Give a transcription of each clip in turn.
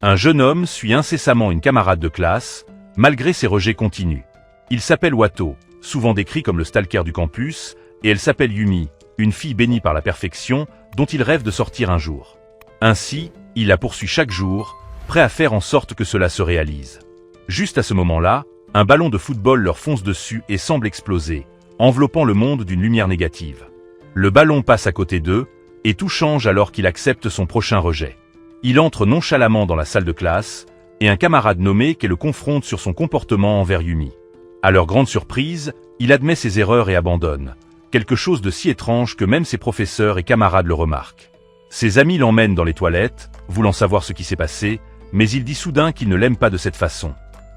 Un jeune homme suit incessamment une camarade de classe, malgré ses rejets continus. Il s'appelle Wato, souvent décrit comme le stalker du campus, et elle s'appelle Yumi, une fille bénie par la perfection, dont il rêve de sortir un jour. Ainsi, il la poursuit chaque jour, prêt à faire en sorte que cela se réalise. Juste à ce moment-là, un ballon de football leur fonce dessus et semble exploser, enveloppant le monde d'une lumière négative. Le ballon passe à côté d'eux, et tout change alors qu'il accepte son prochain rejet. Il entre nonchalamment dans la salle de classe, et un camarade nommé Kei le confronte sur son comportement envers Yumi. À leur grande surprise, il admet ses erreurs et abandonne, quelque chose de si étrange que même ses professeurs et camarades le remarquent. Ses amis l'emmènent dans les toilettes, voulant savoir ce qui s'est passé, mais il dit soudain qu'il ne l'aime pas de cette façon.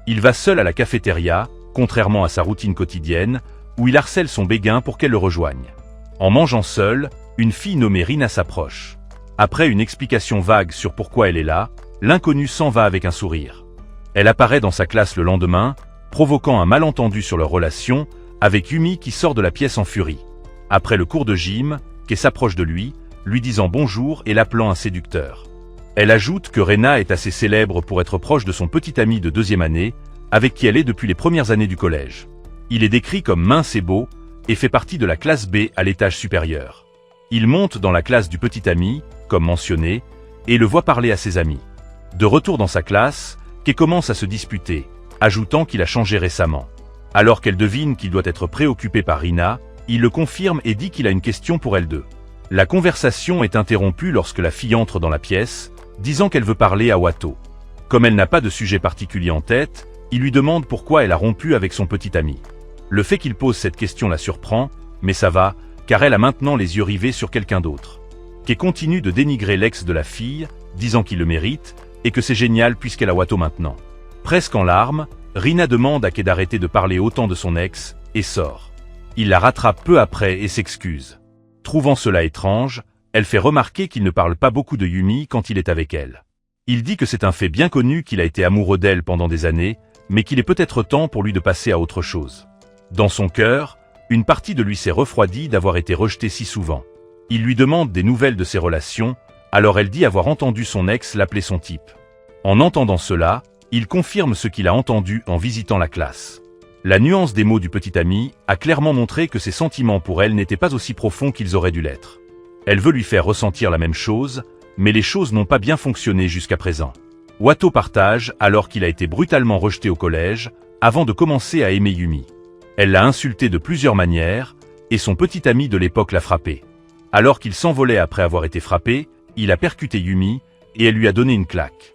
Il va seul à la cafétéria, contrairement à sa routine quotidienne, où il harcèle son béguin pour qu'elle le rejoigne. En mangeant seul, une fille nommée Rina s'approche. Après une explication vague sur pourquoi elle est là, l'inconnu s'en va avec un sourire. Elle apparaît dans sa classe le lendemain, provoquant un malentendu sur leur relation, avec Yumi qui sort de la pièce en furie. Après le cours de gym, Kei s'approche de lui disant bonjour et l'appelant un séducteur. Elle ajoute que Rina est assez célèbre pour être proche de son petit ami de 2e année, avec qui elle est depuis les premières années du collège. Il est décrit comme mince et beau, et fait partie de la classe B à l'étage supérieur. Il monte dans la classe du petit ami, comme mentionné, et le voit parler à ses amis. De retour dans sa classe, Kei commence à se disputer, ajoutant qu'il a changé récemment. Alors qu'elle devine qu'il doit être préoccupé par Rina, il le confirme et dit qu'il a une question pour elles deux. La conversation est interrompue lorsque la fille entre dans la pièce, disant qu'elle veut parler à Wato. Comme elle n'a pas de sujet particulier en tête, il lui demande pourquoi elle a rompu avec son petit ami. Le fait qu'il pose cette question la surprend, mais ça va, car elle a maintenant les yeux rivés sur quelqu'un d'autre. Kei continue de dénigrer l'ex de la fille, disant qu'il le mérite, et que c'est génial puisqu'elle a Wato maintenant. Presque en larmes, Rina demande à Kei d'arrêter de parler autant de son ex, et sort. Il la rattrape peu après et s'excuse. Trouvant cela étrange, elle fait remarquer qu'il ne parle pas beaucoup de Yumi quand il est avec elle. Il dit que c'est un fait bien connu qu'il a été amoureux d'elle pendant des années, mais qu'il est peut-être temps pour lui de passer à autre chose. Dans son cœur, une partie de lui s'est refroidie d'avoir été rejetée si souvent. Il lui demande des nouvelles de ses relations, alors elle dit avoir entendu son ex l'appeler son type. En entendant cela, il confirme ce qu'il a entendu en visitant la classe. La nuance des mots du petit ami a clairement montré que ses sentiments pour elle n'étaient pas aussi profonds qu'ils auraient dû l'être. Elle veut lui faire ressentir la même chose, mais les choses n'ont pas bien fonctionné jusqu'à présent. Wato partage alors qu'il a été brutalement rejeté au collège, avant de commencer à aimer Yumi. Elle l'a insulté de plusieurs manières, et son petit ami de l'époque l'a frappé. Alors qu'il s'envolait après avoir été frappé, il a percuté Yumi, et elle lui a donné une claque.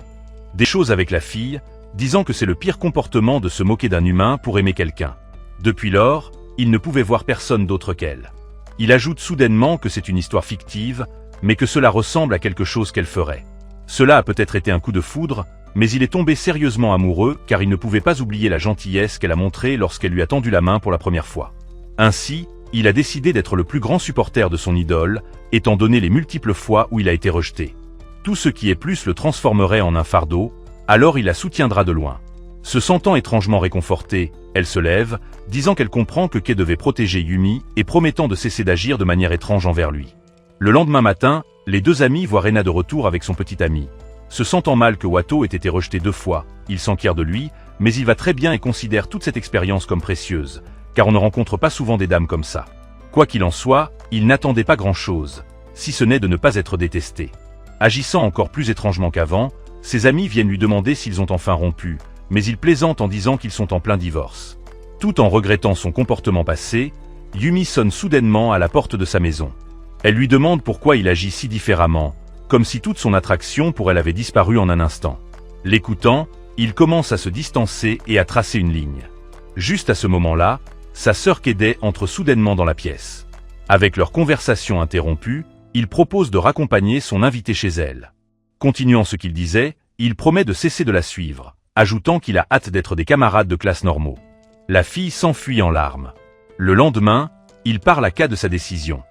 Des choses avec la fille, disant que c'est le pire comportement de se moquer d'un humain pour aimer quelqu'un. Depuis lors, il ne pouvait voir personne d'autre qu'elle. Il ajoute soudainement que c'est une histoire fictive, mais que cela ressemble à quelque chose qu'elle ferait. Cela a peut-être été un coup de foudre, mais il est tombé sérieusement amoureux car il ne pouvait pas oublier la gentillesse qu'elle a montrée lorsqu'elle lui a tendu la main pour la première fois. Ainsi, il a décidé d'être le plus grand supporter de son idole, étant donné les multiples fois où il a été rejeté. Tout ce qui est plus le transformerait en un fardeau, alors il la soutiendra de loin. Se sentant étrangement réconfortée, elle se lève, disant qu'elle comprend que Kei devait protéger Yumi et promettant de cesser d'agir de manière étrange envers lui. Le lendemain matin, les deux amis voient Rina de retour avec son petit ami. Se sentant mal que Wato ait été rejeté 2 fois, il s'enquiert de lui, mais il va très bien et considère toute cette expérience comme précieuse, car on ne rencontre pas souvent des dames comme ça. Quoi qu'il en soit, il n'attendait pas grand-chose, si ce n'est de ne pas être détesté. Agissant encore plus étrangement qu'avant, ses amis viennent lui demander s'ils ont enfin rompu, mais il plaisante en disant qu'ils sont en plein divorce. Tout en regrettant son comportement passé, Yumi sonne soudainement à la porte de sa maison. Elle lui demande pourquoi il agit si différemment, comme si toute son attraction pour elle avait disparu en un instant. L'écoutant, il commence à se distancer et à tracer une ligne. Juste à ce moment-là, sa sœur Kei entre soudainement dans la pièce. Avec leur conversation interrompue, il propose de raccompagner son invité chez elle. Continuant ce qu'il disait, il promet de cesser de la suivre, ajoutant qu'il a hâte d'être des camarades de classe normaux. La fille s'enfuit en larmes. Le lendemain, il parle à Kei de sa décision.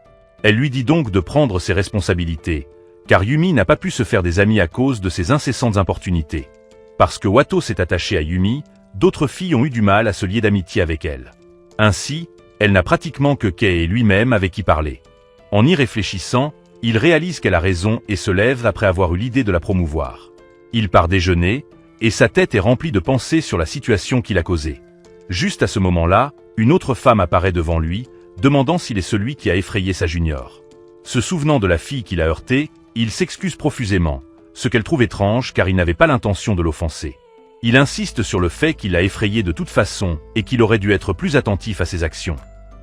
Elle lui dit donc de prendre ses responsabilités, car Yumi n'a pas pu se faire des amis à cause de ses incessantes importunités. Parce que Wato s'est attaché à Yumi, d'autres filles ont eu du mal à se lier d'amitié avec elle. Ainsi, elle n'a pratiquement que Kei et lui-même avec qui parler. En y réfléchissant, il réalise qu'elle a raison et se lève après avoir eu l'idée de la promouvoir. Il part déjeuner, et sa tête est remplie de pensées sur la situation qu'il a causée. Juste à ce moment-là, une autre femme apparaît devant lui, demandant s'il est celui qui a effrayé sa junior. Se souvenant de la fille qu'il a heurtée, il s'excuse profusément, ce qu'elle trouve étrange car il n'avait pas l'intention de l'offenser. Il insiste sur le fait qu'il l'a effrayée de toute façon et qu'il aurait dû être plus attentif à ses actions.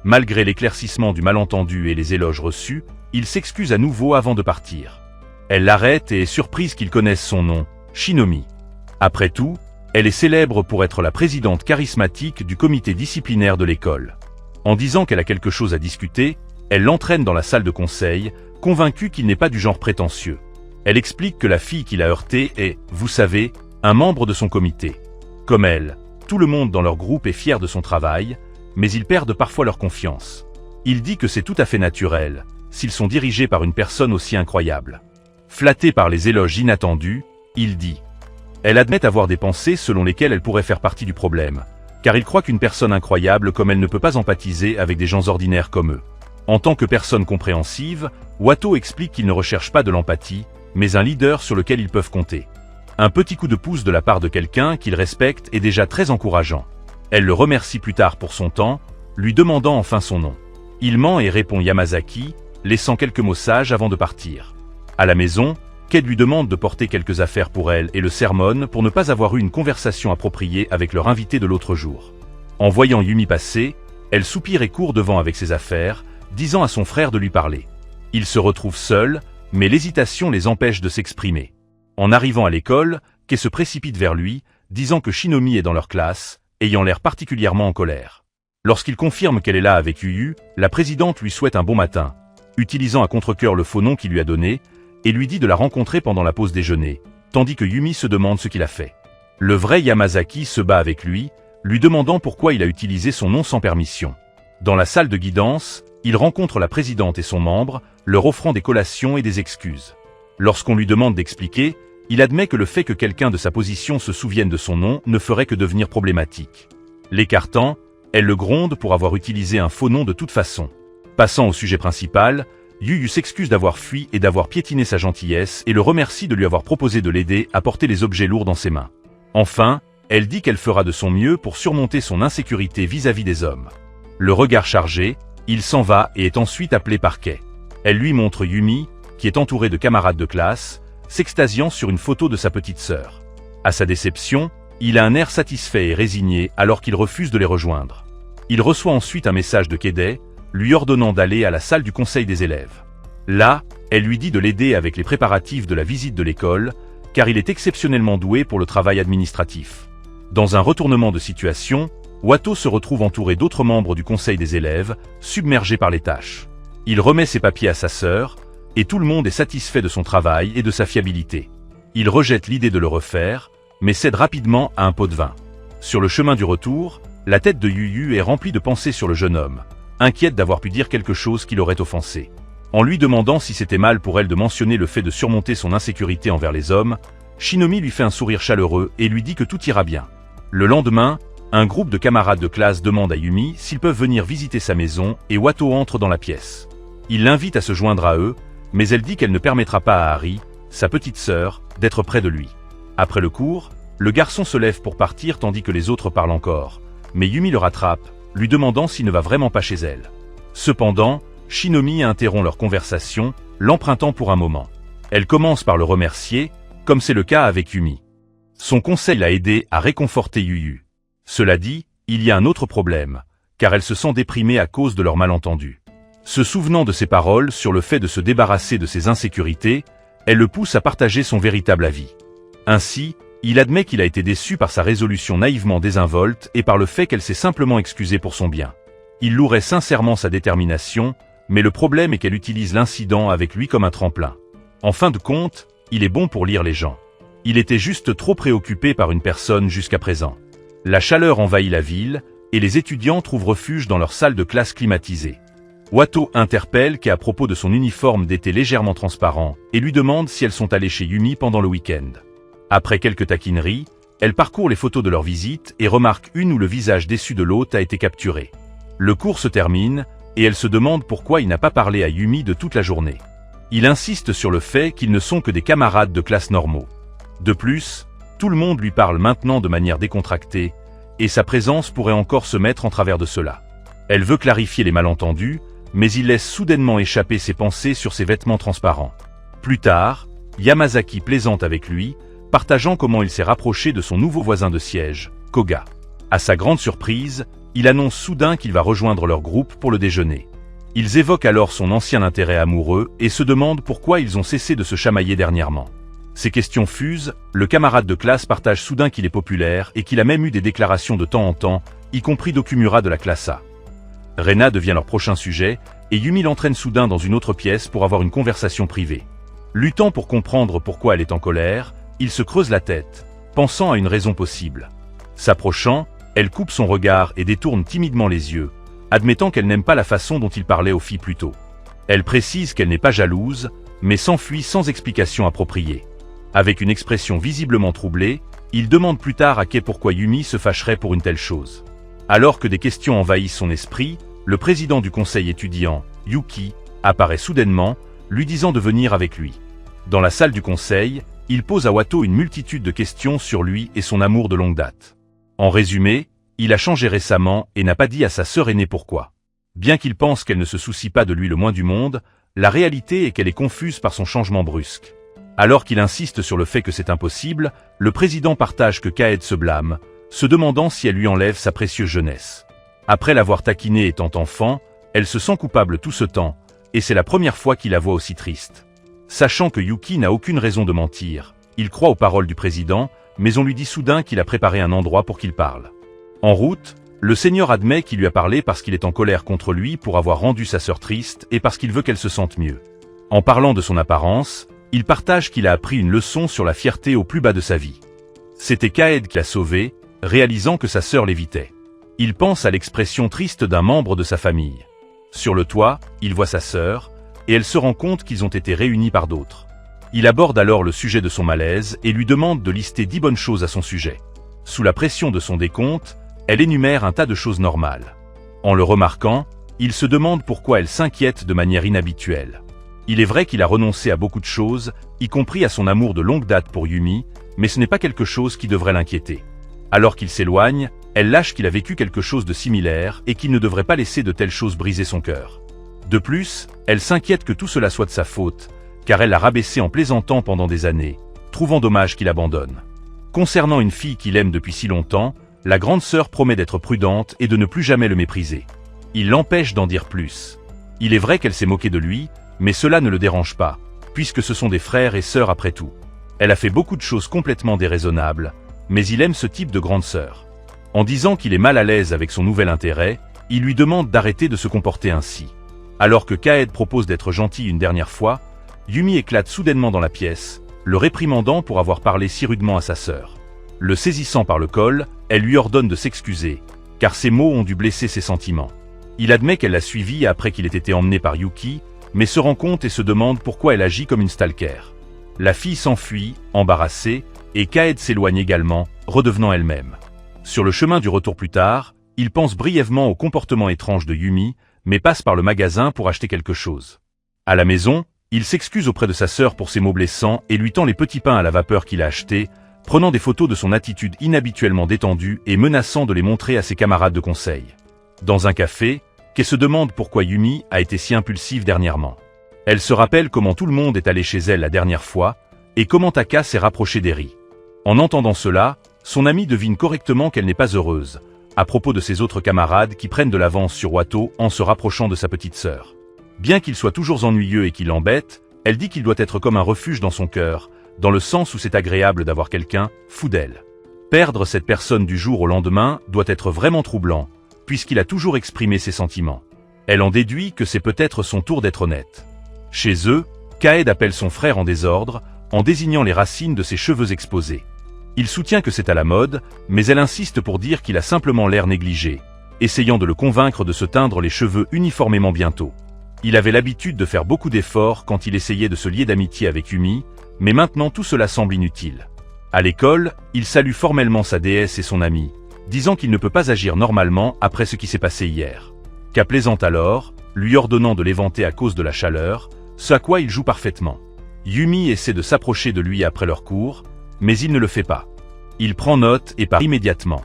Malgré l'éclaircissement du malentendu et les éloges reçus, il s'excuse à nouveau avant de partir. Elle l'arrête et est surprise qu'il connaisse son nom, Shinomi. Après tout, elle est célèbre pour être la présidente charismatique du comité disciplinaire de l'école. En disant qu'elle a quelque chose à discuter, elle l'entraîne dans la salle de conseil, convaincue qu'il n'est pas du genre prétentieux. Elle explique que la fille qu'il a heurtée est, vous savez, un membre de son comité. Comme elle, tout le monde dans leur groupe est fier de son travail, mais ils perdent parfois leur confiance. Il dit que c'est tout à fait naturel, s'ils sont dirigés par une personne aussi incroyable. Flatté par les éloges inattendus, il dit « Elle admet avoir des pensées selon lesquelles elle pourrait faire partie du problème, car il croit qu'une personne incroyable comme elle ne peut pas empathiser avec des gens ordinaires comme eux. » En tant que personne compréhensive, Watto explique qu'il ne recherche pas de l'empathie, mais un leader sur lequel ils peuvent compter. Un petit coup de pouce de la part de quelqu'un qu'il respecte est déjà très encourageant. Elle le remercie plus tard pour son temps, lui demandant enfin son nom. Il ment et répond Yamazaki, laissant quelques mots sages avant de partir. À la maison, Kei lui demande de porter quelques affaires pour elle et le sermonne pour ne pas avoir eu une conversation appropriée avec leur invité de l'autre jour. En voyant Yumi passer, elle soupire et court devant avec ses affaires, disant à son frère de lui parler. Ils se retrouvent seuls, mais l'hésitation les empêche de s'exprimer. En arrivant à l'école, Kei se précipite vers lui, disant que Shinomi est dans leur classe, ayant l'air particulièrement en colère. Lorsqu'il confirme qu'elle est là avec Yuyu, la présidente lui souhaite un bon matin, utilisant à contre-cœur le faux nom qu'il lui a donné, et lui dit de la rencontrer pendant la pause déjeuner, tandis que Yumi se demande ce qu'il a fait. Le vrai Yamazaki se bat avec lui demandant pourquoi il a utilisé son nom sans permission. Dans la salle de guidance, il rencontre la présidente et son membre, leur offrant des collations et des excuses. Lorsqu'on lui demande d'expliquer, il admet que le fait que quelqu'un de sa position se souvienne de son nom ne ferait que devenir problématique. L'écartant, elle le gronde pour avoir utilisé un faux nom de toute façon. Passant au sujet principal, Yuyu s'excuse d'avoir fui et d'avoir piétiné sa gentillesse et le remercie de lui avoir proposé de l'aider à porter les objets lourds dans ses mains. Enfin, elle dit qu'elle fera de son mieux pour surmonter son insécurité vis-à-vis des hommes. Le regard chargé, il s'en va et est ensuite appelé par Kei. Elle lui montre Yumi, qui est entourée de camarades de classe, s'extasiant sur une photo de sa petite sœur. À sa déception, il a un air satisfait et résigné alors qu'il refuse de les rejoindre. Il reçoit ensuite un message de Kei, lui ordonnant d'aller à la salle du conseil des élèves. Là, elle lui dit de l'aider avec les préparatifs de la visite de l'école, car il est exceptionnellement doué pour le travail administratif. Dans un retournement de situation, Watto se retrouve entouré d'autres membres du conseil des élèves, submergé par les tâches. Il remet ses papiers à sa sœur, et tout le monde est satisfait de son travail et de sa fiabilité. Il rejette l'idée de le refaire, mais cède rapidement à un pot de vin. Sur le chemin du retour, la tête de Yuyu est remplie de pensées sur le jeune homme, inquiète d'avoir pu dire quelque chose qui l'aurait offensé. En lui demandant si c'était mal pour elle de mentionner le fait de surmonter son insécurité envers les hommes, Shinomi lui fait un sourire chaleureux et lui dit que tout ira bien. Le lendemain, un groupe de camarades de classe demande à Yumi s'ils peuvent venir visiter sa maison et Watto entre dans la pièce. Il l'invite à se joindre à eux, mais elle dit qu'elle ne permettra pas à Hari, sa petite sœur, d'être près de lui. Après le cours, le garçon se lève pour partir tandis que les autres parlent encore, mais Yumi le rattrape, lui demandant s'il ne va vraiment pas chez elle. Cependant, Shinomi interrompt leur conversation, l'empruntant pour un moment. Elle commence par le remercier, comme c'est le cas avec Yumi. Son conseil l'a aidé à réconforter Yuyu. Cela dit, il y a un autre problème, car elle se sent déprimée à cause de leur malentendu. Se souvenant de ses paroles sur le fait de se débarrasser de ses insécurités, elle le pousse à partager son véritable avis. Ainsi, il admet qu'il a été déçu par sa résolution naïvement désinvolte et par le fait qu'elle s'est simplement excusée pour son bien. Il louerait sincèrement sa détermination, mais le problème est qu'elle utilise l'incident avec lui comme un tremplin. En fin de compte, il est bon pour lire les gens. Il était juste trop préoccupé par une personne jusqu'à présent. La chaleur envahit la ville, et les étudiants trouvent refuge dans leur salle de classe climatisée. Watto interpelle Kei à propos de son uniforme d'été légèrement transparent, et lui demande si elles sont allées chez Yumi pendant le week-end. Après quelques taquineries, elle parcourt les photos de leur visite et remarque une où le visage déçu de l'hôte a été capturé. Le cours se termine, et elle se demande pourquoi il n'a pas parlé à Yumi de toute la journée. Il insiste sur le fait qu'ils ne sont que des camarades de classe normaux. De plus, tout le monde lui parle maintenant de manière décontractée, et sa présence pourrait encore se mettre en travers de cela. Elle veut clarifier les malentendus, mais il laisse soudainement échapper ses pensées sur ses vêtements transparents. Plus tard, Yamazaki plaisante avec lui, partageant comment il s'est rapproché de son nouveau voisin de siège, Koga. À sa grande surprise, il annonce soudain qu'il va rejoindre leur groupe pour le déjeuner. Ils évoquent alors son ancien intérêt amoureux et se demandent pourquoi ils ont cessé de se chamailler dernièrement. Ces questions fusent, le camarade de classe partage soudain qu'il est populaire et qu'il a même eu des déclarations de temps en temps, y compris d'Okumura de la classe A. Rena devient leur prochain sujet, et Yumi l'entraîne soudain dans une autre pièce pour avoir une conversation privée. Luttant pour comprendre pourquoi elle est en colère, il se creuse la tête, pensant à une raison possible. S'approchant, elle coupe son regard et détourne timidement les yeux, admettant qu'elle n'aime pas la façon dont il parlait aux filles plus tôt. Elle précise qu'elle n'est pas jalouse, mais s'enfuit sans explication appropriée. Avec une expression visiblement troublée, il demande plus tard à Kei pourquoi Yumi se fâcherait pour une telle chose. Alors que des questions envahissent son esprit, le président du conseil étudiant, Yuki, apparaît soudainement, lui disant de venir avec lui. Dans la salle du conseil, il pose à Wato une multitude de questions sur lui et son amour de longue date. En résumé, il a changé récemment et n'a pas dit à sa sœur aînée pourquoi. Bien qu'il pense qu'elle ne se soucie pas de lui le moins du monde, la réalité est qu'elle est confuse par son changement brusque. Alors qu'il insiste sur le fait que c'est impossible, le président partage que Kaed se blâme, se demandant si elle lui enlève sa précieuse jeunesse. Après l'avoir taquinée étant enfant, elle se sent coupable tout ce temps, et c'est la première fois qu'il la voit aussi triste. Sachant que Yuki n'a aucune raison de mentir, il croit aux paroles du président, mais on lui dit soudain qu'il a préparé un endroit pour qu'il parle. En route, le seigneur admet qu'il lui a parlé parce qu'il est en colère contre lui pour avoir rendu sa sœur triste et parce qu'il veut qu'elle se sente mieux. En parlant de son apparence, il partage qu'il a appris une leçon sur la fierté au plus bas de sa vie. C'était Kaed qui l'a sauvé, réalisant que sa sœur l'évitait. Il pense à l'expression triste d'un membre de sa famille. Sur le toit, il voit sa sœur, et elle se rend compte qu'ils ont été réunis par d'autres. Il aborde alors le sujet de son malaise et lui demande de lister 10 bonnes choses à son sujet. Sous la pression de son décompte, elle énumère un tas de choses normales. En le remarquant, il se demande pourquoi elle s'inquiète de manière inhabituelle. Il est vrai qu'il a renoncé à beaucoup de choses, y compris à son amour de longue date pour Yumi, mais ce n'est pas quelque chose qui devrait l'inquiéter. Alors qu'il s'éloigne, elle lâche qu'il a vécu quelque chose de similaire et qu'il ne devrait pas laisser de telles choses briser son cœur. De plus, elle s'inquiète que tout cela soit de sa faute, car elle l'a rabaissé en plaisantant pendant des années, trouvant dommage qu'il abandonne. Concernant une fille qu'il aime depuis si longtemps, la grande sœur promet d'être prudente et de ne plus jamais le mépriser. Il l'empêche d'en dire plus. Il est vrai qu'elle s'est moquée de lui, mais cela ne le dérange pas, puisque ce sont des frères et sœurs après tout. Elle a fait beaucoup de choses complètement déraisonnables, mais il aime ce type de grande sœur. En disant qu'il est mal à l'aise avec son nouvel intérêt, il lui demande d'arrêter de se comporter ainsi. Alors que Kaed propose d'être gentil une dernière fois, Yumi éclate soudainement dans la pièce, le réprimandant pour avoir parlé si rudement à sa sœur. Le saisissant par le col, elle lui ordonne de s'excuser, car ses mots ont dû blesser ses sentiments. Il admet qu'elle l'a suivi après qu'il ait été emmené par Yuki, mais se rend compte et se demande pourquoi elle agit comme une stalker. La fille s'enfuit, embarrassée, et Kaed s'éloigne également, redevenant elle-même. Sur le chemin du retour plus tard, il pense brièvement au comportement étrange de Yumi, mais passe par le magasin pour acheter quelque chose. À la maison, il s'excuse auprès de sa sœur pour ses mots blessants et lui tend les petits pains à la vapeur qu'il a achetés, prenant des photos de son attitude inhabituellement détendue et menaçant de les montrer à ses camarades de conseil. Dans un café, Kei se demande pourquoi Yumi a été si impulsive dernièrement. Elle se rappelle comment tout le monde est allé chez elle la dernière fois, et comment Taka s'est rapproché d'Eri. En entendant cela, son amie devine correctement qu'elle n'est pas heureuse, à propos de ses autres camarades qui prennent de l'avance sur Wato en se rapprochant de sa petite sœur. Bien qu'il soit toujours ennuyeux et qu'il l'embête, elle dit qu'il doit être comme un refuge dans son cœur, dans le sens où c'est agréable d'avoir quelqu'un fou d'elle. Perdre cette personne du jour au lendemain doit être vraiment troublant, puisqu'il a toujours exprimé ses sentiments. Elle en déduit que c'est peut-être son tour d'être honnête. Chez eux, Kaed appelle son frère en désordre, en désignant les racines de ses cheveux exposés. Il soutient que c'est à la mode, mais elle insiste pour dire qu'il a simplement l'air négligé, essayant de le convaincre de se teindre les cheveux uniformément bientôt. Il avait l'habitude de faire beaucoup d'efforts quand il essayait de se lier d'amitié avec Yumi, mais maintenant tout cela semble inutile. À l'école, il salue formellement sa déesse et son ami, disant qu'il ne peut pas agir normalement après ce qui s'est passé hier. Ka plaisante alors, lui ordonnant de l'éventer à cause de la chaleur, ce à quoi il joue parfaitement. Yumi essaie de s'approcher de lui après leur cours, mais il ne le fait pas. Il prend note et part immédiatement.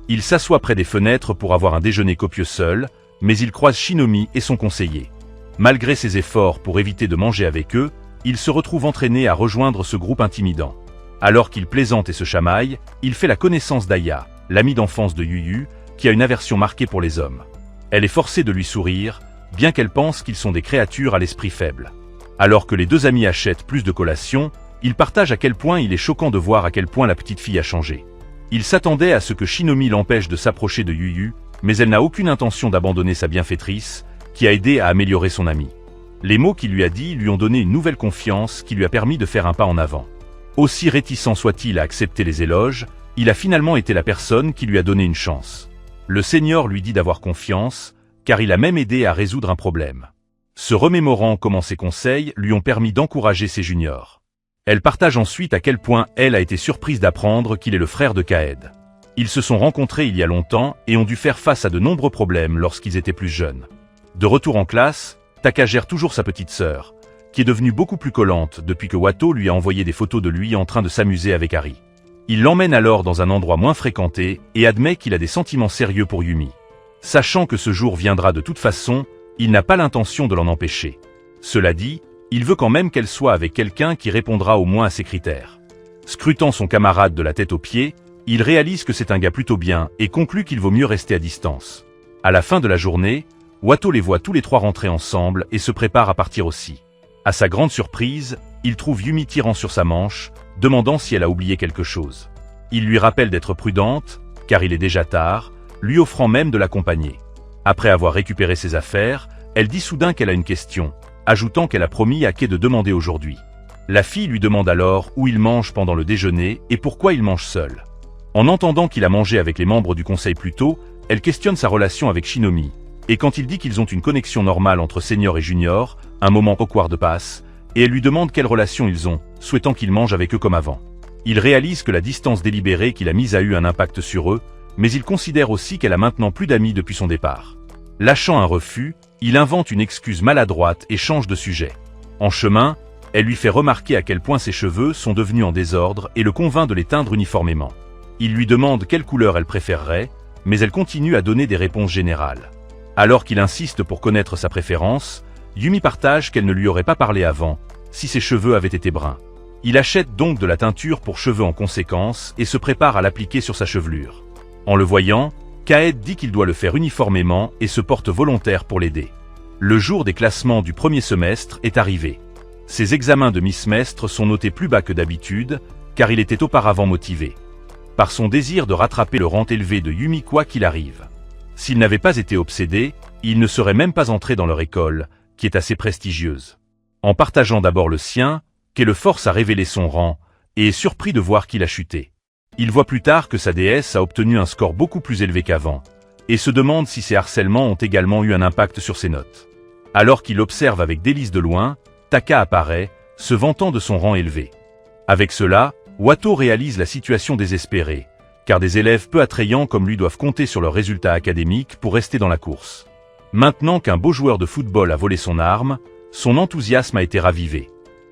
Il s'assoit près des fenêtres pour avoir un déjeuner copieux seul, mais il croise Shinomi et son conseiller. Malgré ses efforts pour éviter de manger avec eux, il se retrouve entraîné à rejoindre ce groupe intimidant. Alors qu'il plaisante et se chamaille, il fait la connaissance d'Aya, l'amie d'enfance de Yuyu, qui a une aversion marquée pour les hommes. Elle est forcée de lui sourire, bien qu'elle pense qu'ils sont des créatures à l'esprit faible. Alors que les deux amis achètent plus de collations, ils partagent à quel point il est choquant de voir à quel point la petite fille a changé. Il s'attendait à ce que Shinomi l'empêche de s'approcher de Yuyu, mais elle n'a aucune intention d'abandonner sa bienfaitrice, qui a aidé à améliorer son amie. Les mots qu'il lui a dit lui ont donné une nouvelle confiance qui lui a permis de faire un pas en avant. Aussi réticent soit-il à accepter les éloges, il a finalement été la personne qui lui a donné une chance. Le seigneur lui dit d'avoir confiance, car il a même aidé à résoudre un problème. Se remémorant comment ses conseils lui ont permis d'encourager ses juniors. Elle partage ensuite à quel point elle a été surprise d'apprendre qu'il est le frère de Kaed. Ils se sont rencontrés il y a longtemps et ont dû faire face à de nombreux problèmes lorsqu'ils étaient plus jeunes. De retour en classe, Taka gère toujours sa petite sœur, qui est devenue beaucoup plus collante depuis que Wato lui a envoyé des photos de lui en train de s'amuser avec Harry. Il l'emmène alors dans un endroit moins fréquenté et admet qu'il a des sentiments sérieux pour Yumi. Sachant que ce jour viendra de toute façon, il n'a pas l'intention de l'en empêcher. Cela dit, il veut quand même qu'elle soit avec quelqu'un qui répondra au moins à ses critères. Scrutant son camarade de la tête aux pieds, il réalise que c'est un gars plutôt bien et conclut qu'il vaut mieux rester à distance. À la fin de la journée, Wato les voit tous les trois rentrer ensemble et se prépare à partir aussi. À sa grande surprise, il trouve Yumi tirant sur sa manche, demandant si elle a oublié quelque chose. Il lui rappelle d'être prudente, car il est déjà tard, lui offrant même de l'accompagner. Après avoir récupéré ses affaires, elle dit soudain qu'elle a une question, ajoutant qu'elle a promis à Kei de demander aujourd'hui. La fille lui demande alors où il mange pendant le déjeuner et pourquoi il mange seul. En entendant qu'il a mangé avec les membres du conseil plus tôt, elle questionne sa relation avec Shinomi, et quand il dit qu'ils ont une connexion normale entre senior et junior, un moment awkward passe, et elle lui demande quelle relation ils ont, souhaitant qu'il mange avec eux comme avant. Il réalise que la distance délibérée qu'il a mise a eu un impact sur eux, mais il considère aussi qu'elle a maintenant plus d'amis depuis son départ. Lâchant un refus, il invente une excuse maladroite et change de sujet. En chemin, elle lui fait remarquer à quel point ses cheveux sont devenus en désordre et le convainc de les teindre uniformément. Il lui demande quelle couleur elle préférerait, mais elle continue à donner des réponses générales. Alors qu'il insiste pour connaître sa préférence, Yumi partage qu'elle ne lui aurait pas parlé avant, si ses cheveux avaient été bruns. Il achète donc de la teinture pour cheveux en conséquence et se prépare à l'appliquer sur sa chevelure. En le voyant, Kaed dit qu'il doit le faire uniformément et se porte volontaire pour l'aider. Le jour des classements du premier semestre est arrivé. Ses examens de mi-semestre sont notés plus bas que d'habitude, car il était auparavant motivé. Par son désir de rattraper le rang élevé de Yumi quoi qu'il arrive. S'il n'avait pas été obsédé, il ne serait même pas entré dans leur école, qui est assez prestigieuse. En partageant d'abord le sien, Kei le force à révéler son rang, et est surpris de voir qu'il a chuté. Il voit plus tard que sa déesse a obtenu un score beaucoup plus élevé qu'avant, et se demande si ces harcèlements ont également eu un impact sur ses notes. Alors qu'il observe avec délice de loin, Taka apparaît, se vantant de son rang élevé. Avec cela, Wato réalise la situation désespérée, car des élèves peu attrayants comme lui doivent compter sur leurs résultats académiques pour rester dans la course. Maintenant qu'un beau joueur de football a volé son arme, son enthousiasme a été ravivé.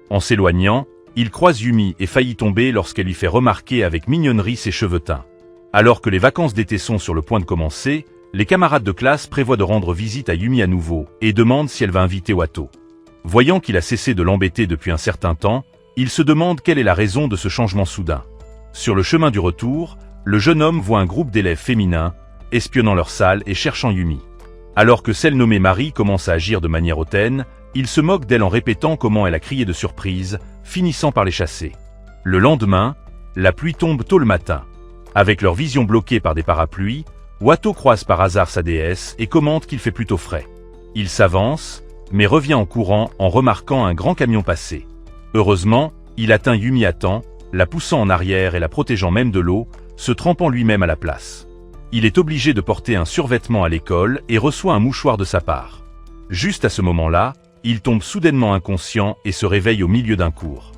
En s'éloignant, il croise Yumi et faillit tomber lorsqu'elle lui fait remarquer avec mignonnerie ses cheveux teints. Alors que les vacances d'été sont sur le point de commencer, les camarades de classe prévoient de rendre visite à Yumi à nouveau et demandent si elle va inviter Wato. Voyant qu'il a cessé de l'embêter depuis un certain temps, il se demande quelle est la raison de ce changement soudain. Sur le chemin du retour, le jeune homme voit un groupe d'élèves féminins, espionnant leur salle et cherchant Yumi. Alors que celle nommée Marie commence à agir de manière hautaine, il se moque d'elle en répétant comment elle a crié de surprise, finissant par les chasser. Le lendemain, la pluie tombe tôt le matin. Avec leur vision bloquée par des parapluies, Wato croise par hasard sa déesse et commente qu'il fait plutôt frais. Il s'avance, mais revient en courant en remarquant un grand camion passer. Heureusement, il atteint Yumi à temps, la poussant en arrière et la protégeant même de l'eau, se trempant lui-même à la place. Il est obligé de porter un survêtement à l'école et reçoit un mouchoir de sa part. Juste à ce moment-là, il tombe soudainement inconscient et se réveille au milieu d'un cours.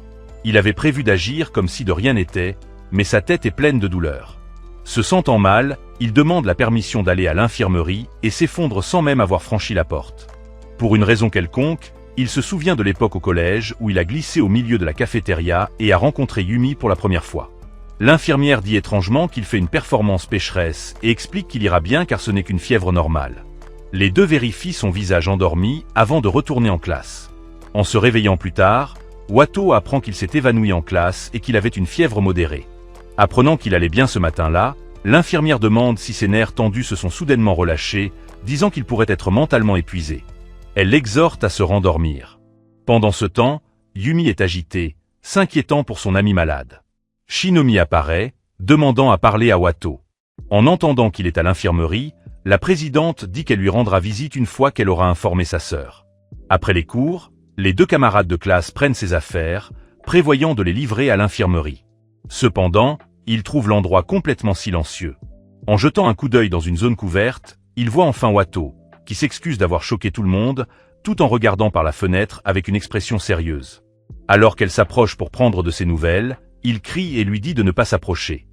Il avait prévu d'agir comme si de rien n'était, mais sa tête est pleine de douleur. Se sentant mal, il demande la permission d'aller à l'infirmerie et s'effondre sans même avoir franchi la porte. Pour une raison quelconque, il se souvient de l'époque au collège où il a glissé au milieu de la cafétéria et a rencontré Yumi pour la première fois. L'infirmière dit étrangement qu'il fait une performance pécheresse et explique qu'il ira bien car ce n'est qu'une fièvre normale. Les deux vérifient son visage endormi avant de retourner en classe. En se réveillant plus tard, Watteau apprend qu'il s'est évanoui en classe et qu'il avait une fièvre modérée. Apprenant qu'il allait bien ce matin-là, l'infirmière demande si ses nerfs tendus se sont soudainement relâchés, disant qu'il pourrait être mentalement épuisé. Elle l'exhorte à se rendormir. Pendant ce temps, Yumi est agitée, s'inquiétant pour son ami malade. Shinomi apparaît, demandant à parler à Watteau. En entendant qu'il est à l'infirmerie, la présidente dit qu'elle lui rendra visite une fois qu'elle aura informé sa sœur. Après les cours, les deux camarades de classe prennent ses affaires, prévoyant de les livrer à l'infirmerie. Cependant, ils trouvent l'endroit complètement silencieux. En jetant un coup d'œil dans une zone couverte, ils voient enfin Watteau, qui s'excuse d'avoir choqué tout le monde, tout en regardant par la fenêtre avec une expression sérieuse. Alors qu'elle s'approche pour prendre de ses nouvelles, il crie et lui dit de ne pas s'approcher.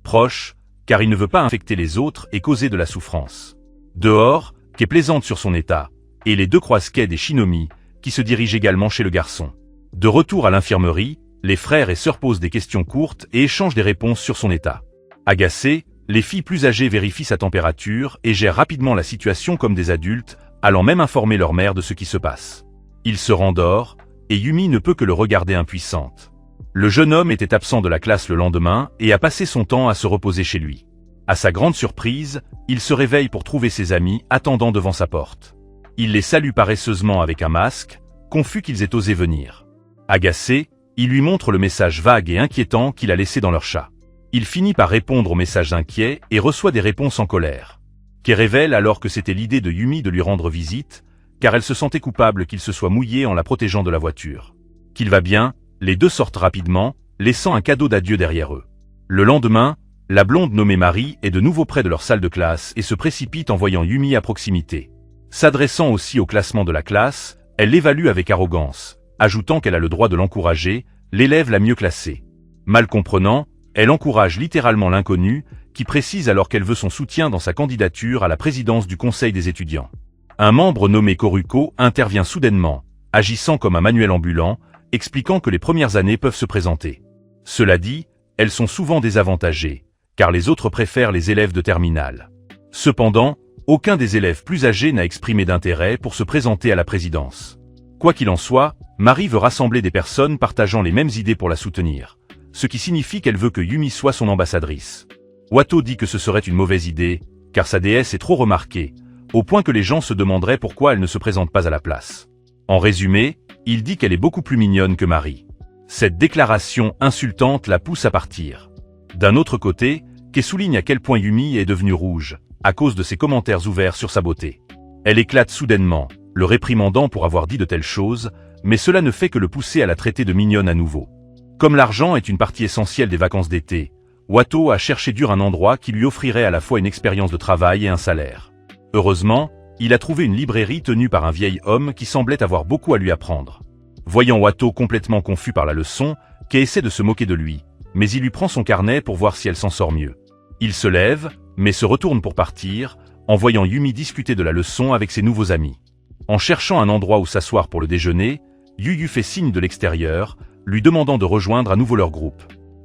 Proche, car il ne veut pas infecter les autres et causer de la souffrance. Dehors, Kei plaisante sur son état, et les deux croisent Kei et Shinomi, qui se dirigent également chez le garçon. De retour à l'infirmerie, les frères et sœurs posent des questions courtes et échangent des réponses sur son état. Agacées, les filles plus âgées vérifient sa température et gèrent rapidement la situation comme des adultes, allant même informer leur mère de ce qui se passe. Il se rendort, et Yumi ne peut que le regarder impuissante. Le jeune homme était absent de la classe le lendemain et a passé son temps à se reposer chez lui. À sa grande surprise, il se réveille pour trouver ses amis attendant devant sa porte. Il les salue paresseusement avec un masque, confus qu'ils aient osé venir. Agacé, il lui montre le message vague et inquiétant qu'il a laissé dans leur chat. Il finit par répondre aux messages inquiets et reçoit des réponses en colère. Kei révèle alors que c'était l'idée de Yumi de lui rendre visite, car elle se sentait coupable qu'il se soit mouillé en la protégeant de la voiture. Qu'il va bien, les deux sortent rapidement, laissant un cadeau d'adieu derrière eux. Le lendemain, la blonde nommée Marie est de nouveau près de leur salle de classe et se précipite en voyant Yumi à proximité. S'adressant aussi au classement de la classe, elle l'évalue avec arrogance, ajoutant qu'elle a le droit de l'encourager, l'élève la mieux classée. Mal comprenant, elle encourage littéralement l'inconnu, qui précise alors qu'elle veut son soutien dans sa candidature à la présidence du conseil des étudiants. Un membre nommé Koruko intervient soudainement, agissant comme un manuel ambulant, expliquant que les premières années peuvent se présenter. Cela dit, elles sont souvent désavantagées, car les autres préfèrent les élèves de terminale. Cependant, aucun des élèves plus âgés n'a exprimé d'intérêt pour se présenter à la présidence. Quoi qu'il en soit, Marie veut rassembler des personnes partageant les mêmes idées pour la soutenir, ce qui signifie qu'elle veut que Yumi soit son ambassadrice. Watteau dit que ce serait une mauvaise idée, car sa déesse est trop remarquée, au point que les gens se demanderaient pourquoi elle ne se présente pas à la place. En résumé, il dit qu'elle est beaucoup plus mignonne que Marie. Cette déclaration insultante la pousse à partir. D'un autre côté, Kei souligne à quel point Yumi est devenue rouge, à cause de ses commentaires ouverts sur sa beauté. Elle éclate soudainement, le réprimandant pour avoir dit de telles choses, mais cela ne fait que le pousser à la traiter de mignonne à nouveau. Comme l'argent est une partie essentielle des vacances d'été, Watteau a cherché dur un endroit qui lui offrirait à la fois une expérience de travail et un salaire. Heureusement, il a trouvé une librairie tenue par un vieil homme qui semblait avoir beaucoup à lui apprendre. Voyant Watteau complètement confus par la leçon, Kei essaie de se moquer de lui, mais il lui prend son carnet pour voir si elle s'en sort mieux. Il se lève, mais se retourne pour partir, en voyant Yumi discuter de la leçon avec ses nouveaux amis. En cherchant un endroit où s'asseoir pour le déjeuner, Yuyu fait signe de l'extérieur, lui demandant de rejoindre à nouveau leur groupe.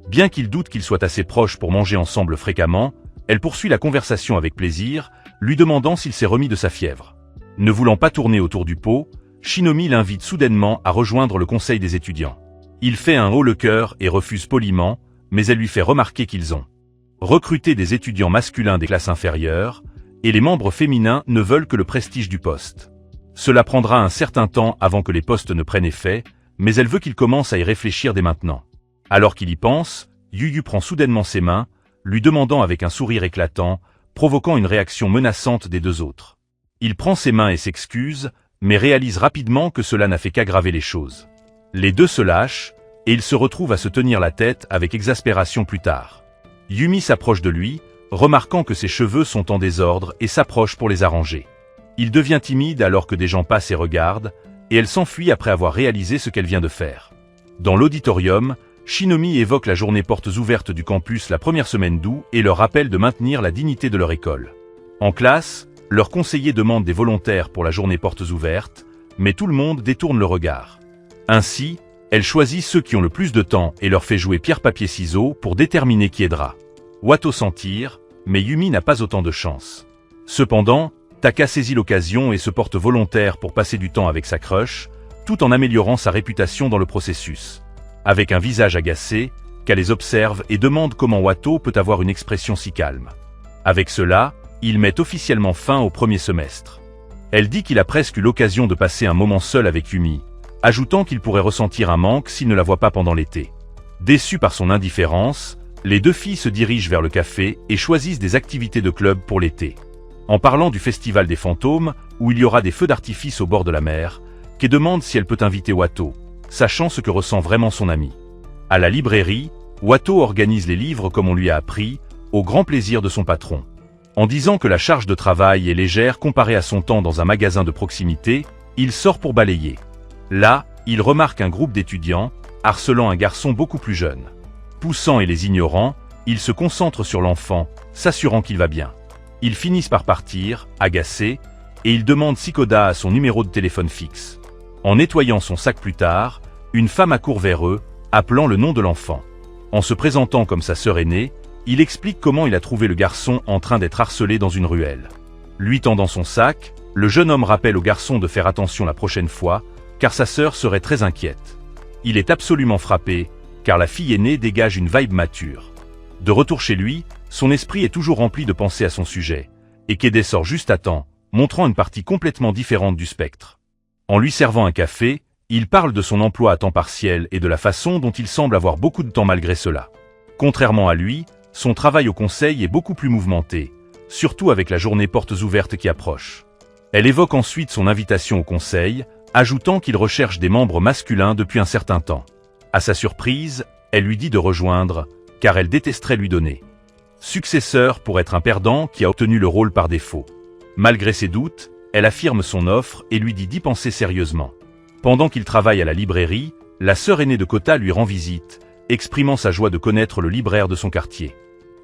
Bien qu'il doute qu'ils soient assez proches pour manger ensemble fréquemment, elle poursuit la conversation avec plaisir, lui demandant s'il s'est remis de sa fièvre. Ne voulant pas tourner autour du pot, Shinomi l'invite soudainement à rejoindre le conseil des étudiants. Il fait un haut le cœur et refuse poliment, mais elle lui fait remarquer qu'ils ont recruté des étudiants masculins des classes inférieures, et les membres féminins ne veulent que le prestige du poste. Cela prendra un certain temps avant que les postes ne prennent effet, mais elle veut qu'il commence à y réfléchir dès maintenant. Alors qu'il y pense, Yuyu prend soudainement ses mains, lui demandant avec un sourire éclatant, provoquant une réaction menaçante des deux autres. Il prend ses mains et s'excuse, mais réalise rapidement que cela n'a fait qu'aggraver les choses. Les deux se lâchent, et ils se retrouvent à se tenir la tête avec exaspération plus tard. Yumi s'approche de lui, remarquant que ses cheveux sont en désordre et s'approche pour les arranger. Il devient timide alors que des gens passent et regardent, et elle s'enfuit après avoir réalisé ce qu'elle vient de faire. Dans l'auditorium, Shinomi évoque la journée portes ouvertes du campus la première semaine d'août et leur rappelle de maintenir la dignité de leur école. En classe, leur conseiller demande des volontaires pour la journée portes ouvertes, mais tout le monde détourne le regard. Ainsi, Elle choisit ceux qui ont le plus de temps et leur fait jouer pierre-papier-ciseaux pour déterminer qui aidera. Wato s'en tire, mais Yumi n'a pas autant de chance. Cependant, Taka saisit l'occasion et se porte volontaire pour passer du temps avec sa crush, tout en améliorant sa réputation dans le processus. Avec un visage agacé, Ka les observe et demande comment Wato peut avoir une expression si calme. Avec cela, il met officiellement fin au premier semestre. Elle dit qu'il a presque eu l'occasion de passer un moment seul avec Yumi, ajoutant qu'il pourrait ressentir un manque s'il ne la voit pas pendant l'été. Déçue par son indifférence, les deux filles se dirigent vers le café et choisissent des activités de club pour l'été. En parlant du festival des fantômes, où il y aura des feux d'artifice au bord de la mer, Ka demande si elle peut inviter Wato, sachant ce que ressent vraiment son ami. À la librairie, Wato organise les livres comme on lui a appris, au grand plaisir de son patron. En disant que la charge de travail est légère comparée à son temps dans un magasin de proximité, il sort pour balayer. Là, il remarque un groupe d'étudiants, harcelant un garçon beaucoup plus jeune. Poussant et les ignorant, il se concentre sur l'enfant, s'assurant qu'il va bien. Ils finissent par partir, agacés, et il demande si Koda a son numéro de téléphone fixe. En nettoyant son sac plus tard, une femme accourt vers eux, appelant le nom de l'enfant. En se présentant comme sa sœur aînée, il explique comment il a trouvé le garçon en train d'être harcelé dans une ruelle. Lui tendant son sac, le jeune homme rappelle au garçon de faire attention la prochaine fois, car sa sœur serait très inquiète. Il est absolument frappé, car la fille aînée dégage une vibe mature. De retour chez lui, son esprit est toujours rempli de pensées à son sujet, et Ka sort juste à temps, montrant une partie complètement différente du spectre. En lui servant un café, il parle de son emploi à temps partiel et de la façon dont il semble avoir beaucoup de temps malgré cela. Contrairement à lui, son travail au conseil est beaucoup plus mouvementé, surtout avec la journée portes ouvertes qui approche. Elle évoque ensuite son invitation au conseil, ajoutant qu'il recherche des membres masculins depuis un certain temps. À sa surprise, elle lui dit de rejoindre, car elle détesterait lui donner. Successeur pour être un perdant qui a obtenu le rôle par défaut. Malgré ses doutes, elle affirme son offre et lui dit d'y penser sérieusement. Pendant qu'il travaille à la librairie, la sœur aînée de Kota lui rend visite, exprimant sa joie de connaître le libraire de son quartier.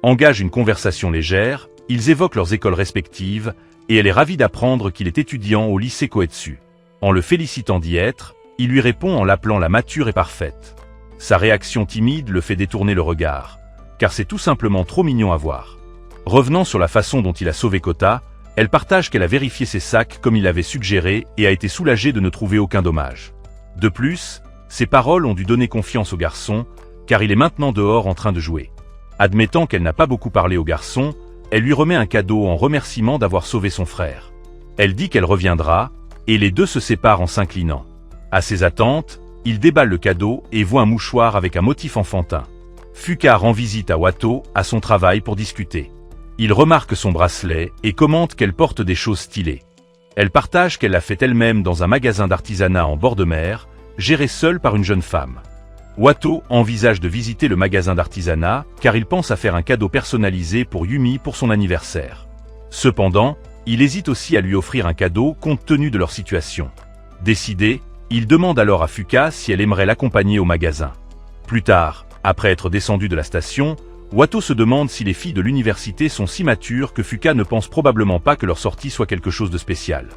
Engage une conversation légère, ils évoquent leurs écoles respectives, et elle est ravie d'apprendre qu'il est étudiant au lycée Koetsu. En le félicitant d'y être, il lui répond en l'appelant la mature et parfaite. Sa réaction timide le fait détourner le regard, car c'est tout simplement trop mignon à voir. Revenant sur la façon dont il a sauvé Kota, elle partage qu'elle a vérifié ses sacs comme il l'avait suggéré et a été soulagée de ne trouver aucun dommage. De plus, ses paroles ont dû donner confiance au garçon, car il est maintenant dehors en train de jouer. Admettant qu'elle n'a pas beaucoup parlé au garçon, elle lui remet un cadeau en remerciement d'avoir sauvé son frère. Elle dit qu'elle reviendra, et les deux se séparent en s'inclinant. À ses attentes, il déballe le cadeau et voit un mouchoir avec un motif enfantin. Fuka rend visite à Wato à son travail pour discuter. Il remarque son bracelet et commente qu'elle porte des choses stylées. Elle partage qu'elle l'a fait elle-même dans un magasin d'artisanat en bord de mer, géré seule par une jeune femme. Wato envisage de visiter le magasin d'artisanat car il pense à faire un cadeau personnalisé pour Yumi pour son anniversaire. Cependant, il hésite aussi à lui offrir un cadeau compte tenu de leur situation. Décidé, il demande alors à Fuka si elle aimerait l'accompagner au magasin. Plus tard, après être descendu de la station, Wato se demande si les filles de l'université sont si matures que Fuka ne pense probablement pas que leur sortie soit quelque chose de spécial.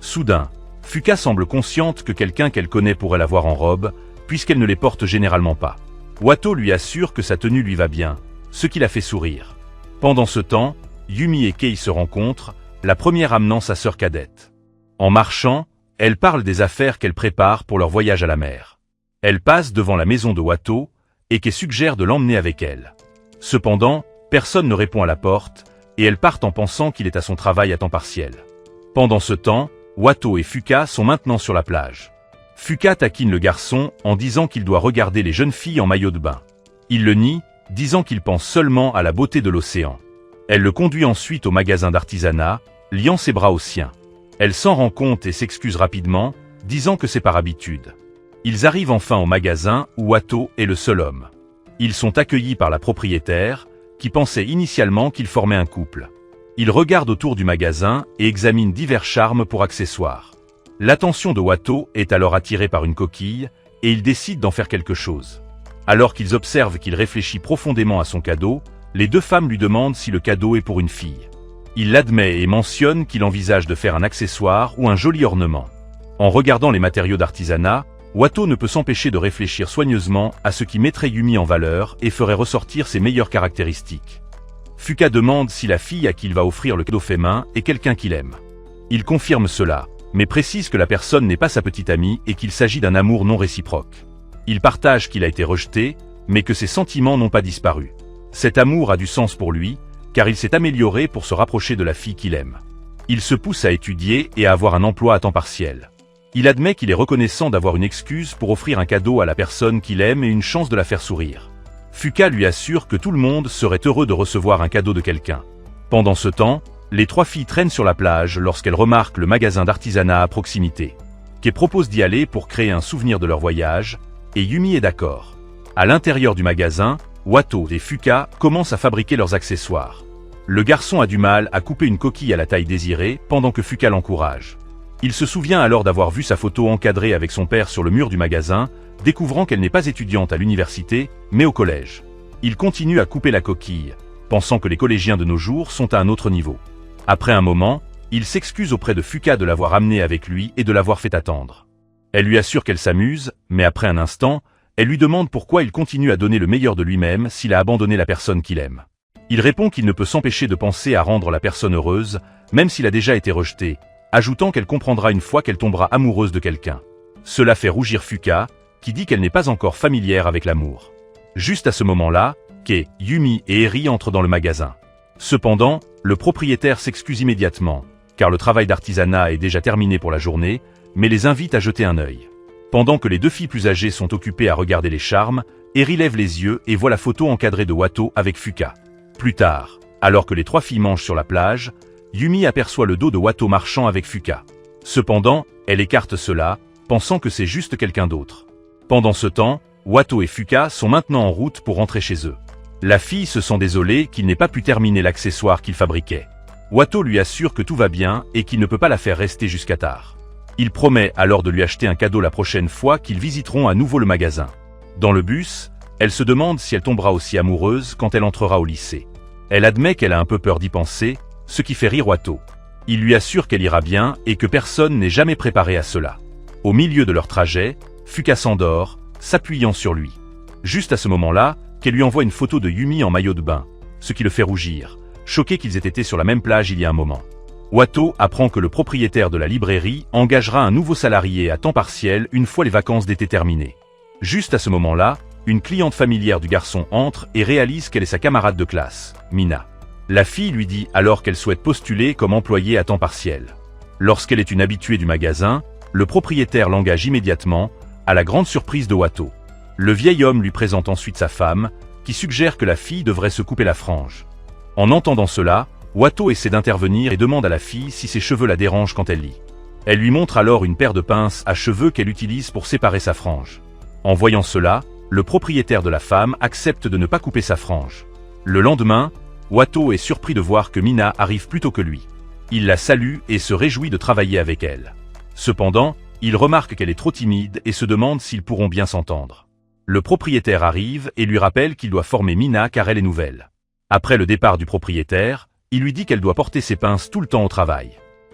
Soudain, Fuka semble consciente que quelqu'un qu'elle connaît pourrait la voir en robe, puisqu'elle ne les porte généralement pas. Wato lui assure que sa tenue lui va bien, ce qui la fait sourire. Pendant ce temps, Yumi et Kei se rencontrent, la première amenant sa sœur cadette. En marchant, elle parle des affaires qu'elle prépare pour leur voyage à la mer. Elle passe devant la maison de Wato, et Kei suggère de l'emmener avec elle. Cependant, personne ne répond à la porte, et elle part en pensant qu'il est à son travail à temps partiel. Pendant ce temps, Wato et Fuka sont maintenant sur la plage. Fuka taquine le garçon en disant qu'il doit regarder les jeunes filles en maillot de bain. Il le nie, disant qu'il pense seulement à la beauté de l'océan. Elle le conduit ensuite au magasin d'artisanat, liant ses bras aux siens. Elle s'en rend compte et s'excuse rapidement, disant que c'est par habitude. Ils arrivent enfin au magasin où Wato est le seul homme. Ils sont accueillis par la propriétaire, qui pensait initialement qu'ils formaient un couple. Ils regardent autour du magasin et examinent divers charmes pour accessoires. L'attention de Wato est alors attirée par une coquille, et ils décident d'en faire quelque chose. Alors qu'ils observent qu'il réfléchit profondément à son cadeau, les deux femmes lui demandent si le cadeau est pour une fille. Il l'admet et mentionne qu'il envisage de faire un accessoire ou un joli ornement. En regardant les matériaux d'artisanat, Wato ne peut s'empêcher de réfléchir soigneusement à ce qui mettrait Yumi en valeur et ferait ressortir ses meilleures caractéristiques. Fuka demande si la fille à qui il va offrir le cadeau fait main est quelqu'un qu'il aime. Il confirme cela, mais précise que la personne n'est pas sa petite amie et qu'il s'agit d'un amour non réciproque. Il partage qu'il a été rejeté, mais que ses sentiments n'ont pas disparu. Cet amour a du sens pour lui, car il s'est amélioré pour se rapprocher de la fille qu'il aime. Il se pousse à étudier et à avoir un emploi à temps partiel. Il admet qu'il est reconnaissant d'avoir une excuse pour offrir un cadeau à la personne qu'il aime et une chance de la faire sourire. Fuka lui assure que tout le monde serait heureux de recevoir un cadeau de quelqu'un. Pendant ce temps, les trois filles traînent sur la plage lorsqu'elles remarquent le magasin d'artisanat à proximité. Kei propose d'y aller pour créer un souvenir de leur voyage, et Yumi est d'accord. À l'intérieur du magasin, Wato et Fuka commencent à fabriquer leurs accessoires. Le garçon a du mal à couper une coquille à la taille désirée pendant que Fuka l'encourage. Il se souvient alors d'avoir vu sa photo encadrée avec son père sur le mur du magasin, découvrant qu'elle n'est pas étudiante à l'université, mais au collège. Il continue à couper la coquille, pensant que les collégiens de nos jours sont à un autre niveau. Après un moment, il s'excuse auprès de Fuka de l'avoir amenée avec lui et de l'avoir fait attendre. Elle lui assure qu'elle s'amuse, mais après un instant, elle lui demande pourquoi il continue à donner le meilleur de lui-même s'il a abandonné la personne qu'il aime. Il répond qu'il ne peut s'empêcher de penser à rendre la personne heureuse, même s'il a déjà été rejeté, ajoutant qu'elle comprendra une fois qu'elle tombera amoureuse de quelqu'un. Cela fait rougir Fuka, qui dit qu'elle n'est pas encore familière avec l'amour. Juste à ce moment-là, Kei, Yumi et Eri entrent dans le magasin. Cependant, le propriétaire s'excuse immédiatement, car le travail d'artisanat est déjà terminé pour la journée, mais les invite à jeter un œil. Pendant que les deux filles plus âgées sont occupées à regarder les charmes, Eri lève les yeux et voit la photo encadrée de Wato avec Fuka. Plus tard, alors que les trois filles mangent sur la plage, Yumi aperçoit le dos de Wato marchant avec Fuka. Cependant, elle écarte cela, pensant que c'est juste quelqu'un d'autre. Pendant ce temps, Wato et Fuka sont maintenant en route pour rentrer chez eux. La fille se sent désolée qu'il n'ait pas pu terminer l'accessoire qu'il fabriquait. Wato lui assure que tout va bien et qu'il ne peut pas la faire rester jusqu'à tard. Il promet alors de lui acheter un cadeau la prochaine fois qu'ils visiteront à nouveau le magasin. Dans le bus, elle se demande si elle tombera aussi amoureuse quand elle entrera au lycée. Elle admet qu'elle a un peu peur d'y penser, ce qui fait rire Wato. Il lui assure qu'elle ira bien et que personne n'est jamais préparé à cela. Au milieu de leur trajet, Fuka s'endort, s'appuyant sur lui. Juste à ce moment-là, Kei lui envoie une photo de Yumi en maillot de bain, ce qui le fait rougir, choqué qu'ils aient été sur la même plage il y a un moment. Wato apprend que le propriétaire de la librairie engagera un nouveau salarié à temps partiel une fois les vacances d'été terminées. Juste à ce moment-là, une cliente familière du garçon entre et réalise qu'elle est sa camarade de classe, Mina. La fille lui dit alors qu'elle souhaite postuler comme employée à temps partiel. Lorsqu'elle est une habituée du magasin, le propriétaire l'engage immédiatement, à la grande surprise de Wato. Le vieil homme lui présente ensuite sa femme, qui suggère que la fille devrait se couper la frange. En entendant cela, Wato essaie d'intervenir et demande à la fille si ses cheveux la dérangent quand elle lit. Elle lui montre alors une paire de pinces à cheveux qu'elle utilise pour séparer sa frange. En voyant cela, le propriétaire de la femme accepte de ne pas couper sa frange. Le lendemain, Wato est surpris de voir que Mina arrive plus tôt que lui. Il la salue et se réjouit de travailler avec elle. Cependant, il remarque qu'elle est trop timide et se demande s'ils pourront bien s'entendre. Le propriétaire arrive et lui rappelle qu'il doit former Mina car elle est nouvelle. Après le départ du propriétaire, il lui dit qu'elle doit porter ses pinces tout le temps au travail.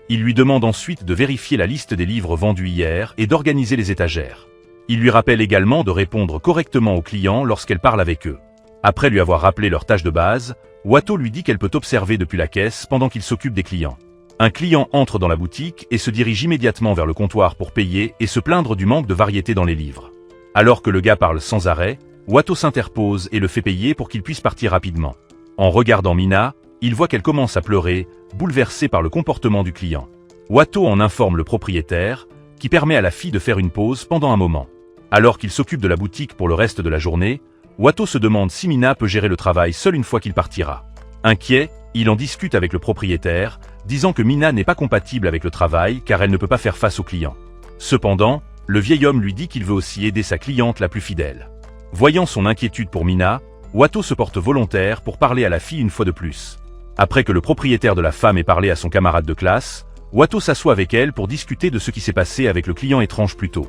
Il lui demande ensuite de vérifier la liste des livres vendus hier et d'organiser les étagères. Il lui rappelle également de répondre correctement aux clients lorsqu'elle parle avec eux. Après lui avoir rappelé leurs tâches de base, Wato lui dit qu'elle peut observer depuis la caisse pendant qu'il s'occupe des clients. Un client entre dans la boutique et se dirige immédiatement vers le comptoir pour payer et se plaindre du manque de variété dans les livres. Alors que le gars parle sans arrêt, Wato s'interpose et le fait payer pour qu'il puisse partir rapidement. En regardant Mina, il voit qu'elle commence à pleurer, bouleversée par le comportement du client. Wato en informe le propriétaire, qui permet à la fille de faire une pause pendant un moment. Alors qu'il s'occupe de la boutique pour le reste de la journée, Wato se demande si Mina peut gérer le travail seule une fois qu'il partira. Inquiet, il en discute avec le propriétaire, disant que Mina n'est pas compatible avec le travail car elle ne peut pas faire face aux clients. Cependant, le vieil homme lui dit qu'il veut aussi aider sa cliente la plus fidèle. Voyant son inquiétude pour Mina, Wato se porte volontaire pour parler à la fille une fois de plus. Après que le propriétaire de la femme ait parlé à son camarade de classe, Wato s'assoit avec elle pour discuter de ce qui s'est passé avec le client étrange plus tôt.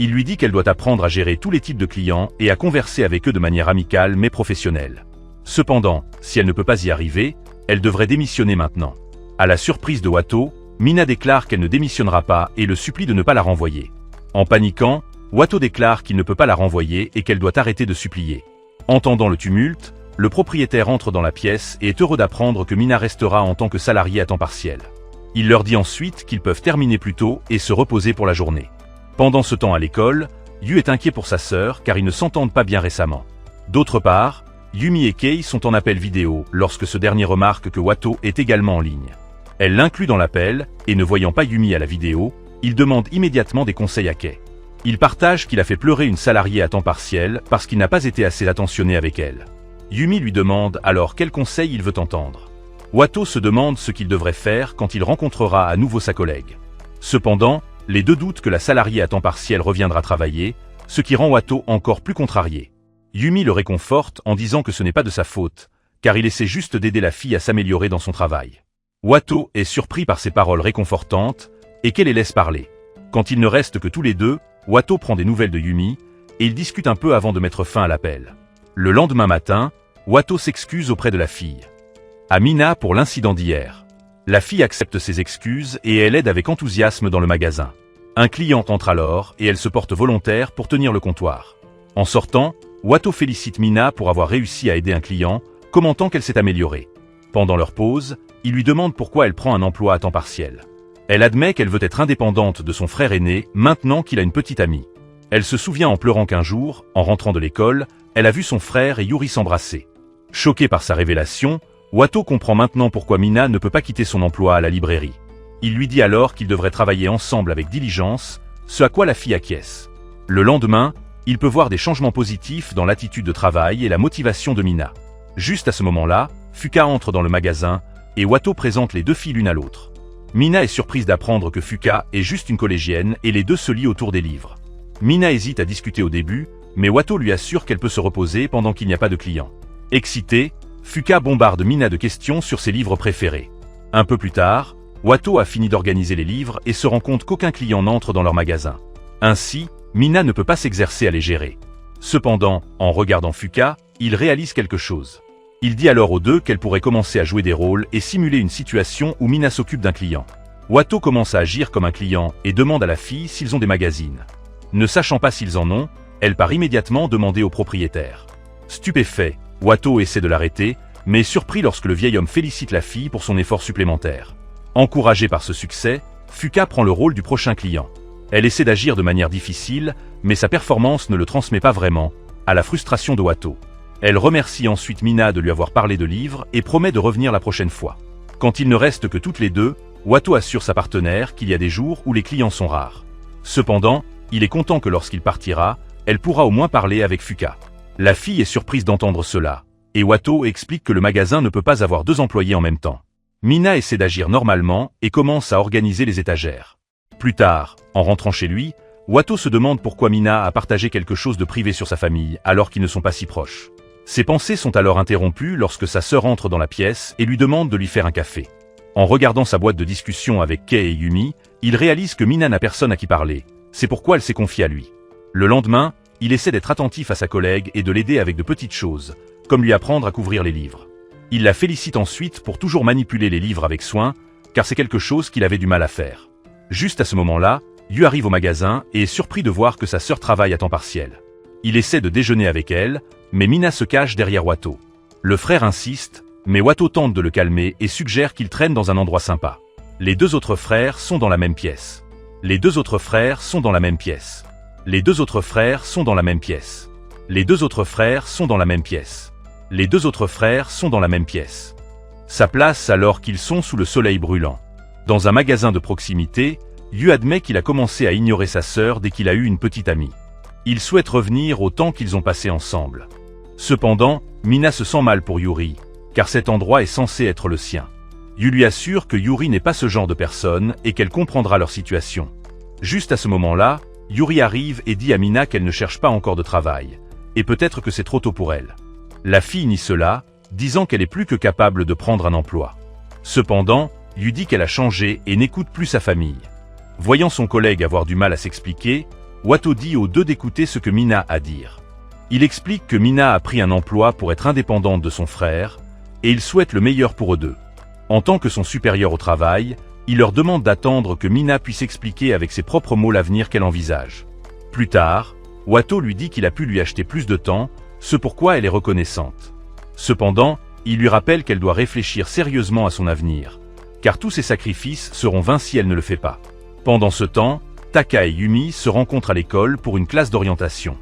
Il lui dit qu'elle doit apprendre à gérer tous les types de clients et à converser avec eux de manière amicale mais professionnelle. Cependant, si elle ne peut pas y arriver, elle devrait démissionner maintenant. À la surprise de Wato, Mina déclare qu'elle ne démissionnera pas et le supplie de ne pas la renvoyer. En paniquant, Wato déclare qu'il ne peut pas la renvoyer et qu'elle doit arrêter de supplier. Entendant le tumulte, le propriétaire entre dans la pièce et est heureux d'apprendre que Mina restera en tant que salariée à temps partiel. Il leur dit ensuite qu'ils peuvent terminer plus tôt et se reposer pour la journée. Pendant ce temps à l'école, Yu est inquiet pour sa sœur car ils ne s'entendent pas bien récemment. D'autre part, Yumi et Kei sont en appel vidéo lorsque ce dernier remarque que Wato est également en ligne. Elle l'inclut dans l'appel et ne voyant pas Yumi à la vidéo, il demande immédiatement des conseils à Kei. Il partage qu'il a fait pleurer une salariée à temps partiel parce qu'il n'a pas été assez attentionné avec elle. Yumi lui demande alors quel conseil il veut entendre. Wato se demande ce qu'il devrait faire quand il rencontrera à nouveau sa collègue. Cependant, les deux doutent que la salariée à temps partiel reviendra travailler, ce qui rend Wato encore plus contrarié. Yumi le réconforte en disant que ce n'est pas de sa faute, car il essaie juste d'aider la fille à s'améliorer dans son travail. Wato est surpris par ces paroles réconfortantes et qu'elle les laisse parler. Quand il ne reste que tous les deux, Wato prend des nouvelles de Yumi et ils discutent un peu avant de mettre fin à l'appel. Le lendemain matin, Wato s'excuse auprès de la fille. À Mina pour l'incident d'hier. La fille accepte ses excuses et elle aide avec enthousiasme dans le magasin. Un client entre alors et elle se porte volontaire pour tenir le comptoir. En sortant, Wato félicite Mina pour avoir réussi à aider un client, commentant qu'elle s'est améliorée. Pendant leur pause, il lui demande pourquoi elle prend un emploi à temps partiel. Elle admet qu'elle veut être indépendante de son frère aîné maintenant qu'il a une petite amie. Elle se souvient en pleurant qu'un jour, en rentrant de l'école, elle a vu son frère et Yuri s'embrasser. Choqué par sa révélation, Wato comprend maintenant pourquoi Mina ne peut pas quitter son emploi à la librairie. Il lui dit alors qu'ils devraient travailler ensemble avec diligence, ce à quoi la fille acquiesce. Le lendemain, il peut voir des changements positifs dans l'attitude de travail et la motivation de Mina. Juste à ce moment-là, Fuka entre dans le magasin et Wato présente les deux filles l'une à l'autre. Mina est surprise d'apprendre que Fuka est juste une collégienne et les deux se lient autour des livres. Mina hésite à discuter au début, mais Wato lui assure qu'elle peut se reposer pendant qu'il n'y a pas de clients. Excitée, Fuka bombarde Mina de questions sur ses livres préférés. Un peu plus tard, Wato a fini d'organiser les livres et se rend compte qu'aucun client n'entre dans leur magasin. Ainsi, Mina ne peut pas s'exercer à les gérer. Cependant, en regardant Fuka, il réalise quelque chose. Il dit alors aux deux qu'elle pourrait commencer à jouer des rôles et simuler une situation où Mina s'occupe d'un client. Wato commence à agir comme un client et demande à la fille s'ils ont des magazines. Ne sachant pas s'ils en ont, elle part immédiatement demander au propriétaire. Stupéfait, Wato essaie de l'arrêter, mais est surpris lorsque le vieil homme félicite la fille pour son effort supplémentaire. Encouragée par ce succès, Fuka prend le rôle du prochain client. Elle essaie d'agir de manière difficile, mais sa performance ne le transmet pas vraiment, à la frustration de Wato. Elle remercie ensuite Mina de lui avoir parlé de livres et promet de revenir la prochaine fois. Quand il ne reste que toutes les deux, Wato assure sa partenaire qu'il y a des jours où les clients sont rares. Cependant, il est content que lorsqu'il partira, elle pourra au moins parler avec Fuka. La fille est surprise d'entendre cela, et Wato explique que le magasin ne peut pas avoir deux employés en même temps. Mina essaie d'agir normalement et commence à organiser les étagères. Plus tard, en rentrant chez lui, Wato se demande pourquoi Mina a partagé quelque chose de privé sur sa famille alors qu'ils ne sont pas si proches. Ses pensées sont alors interrompues lorsque sa sœur entre dans la pièce et lui demande de lui faire un café. En regardant sa boîte de discussion avec Kei et Yumi, il réalise que Mina n'a personne à qui parler. C'est pourquoi elle s'est confiée à lui. Le lendemain, il essaie d'être attentif à sa collègue et de l'aider avec de petites choses, comme lui apprendre à couvrir les livres. Il la félicite ensuite pour toujours manipuler les livres avec soin, car c'est quelque chose qu'il avait du mal à faire. Juste à ce moment-là, Yu arrive au magasin et est surpris de voir que sa sœur travaille à temps partiel. Il essaie de déjeuner avec elle, mais Mina se cache derrière Wato. Le frère insiste, mais Wato tente de le calmer et suggère qu'il traîne dans un endroit sympa. Les deux autres frères sont dans la même pièce. Les deux autres frères sont dans la même pièce. Les deux autres frères sont dans la même pièce. Les deux autres frères sont dans la même pièce. Les deux autres frères sont dans la même pièce. Sa place alors qu'ils sont sous le soleil brûlant. Dans un magasin de proximité, Yu admet qu'il a commencé à ignorer sa sœur dès qu'il a eu une petite amie. Il souhaite revenir au temps qu'ils ont passé ensemble. Cependant, Mina se sent mal pour Yuri, car cet endroit est censé être le sien. Yu lui assure que Yuri n'est pas ce genre de personne et qu'elle comprendra leur situation. Juste à ce moment-là, Yuri arrive et dit à Mina qu'elle ne cherche pas encore de travail, et peut-être que c'est trop tôt pour elle. La fille nie cela, disant qu'elle est plus que capable de prendre un emploi. Cependant, Yu dit qu'elle a changé et n'écoute plus sa famille. Voyant son collègue avoir du mal à s'expliquer, Wato dit aux deux d'écouter ce que Mina a à dire. Il explique que Mina a pris un emploi pour être indépendante de son frère, et il souhaite le meilleur pour eux deux. En tant que son supérieur au travail, il leur demande d'attendre que Mina puisse expliquer avec ses propres mots l'avenir qu'elle envisage. Plus tard, Wato lui dit qu'il a pu lui acheter plus de temps, ce pourquoi elle est reconnaissante. Cependant, il lui rappelle qu'elle doit réfléchir sérieusement à son avenir, car tous ses sacrifices seront vains si elle ne le fait pas. Pendant ce temps, Taka et Yumi se rencontrent à l'école pour une classe d'orientation.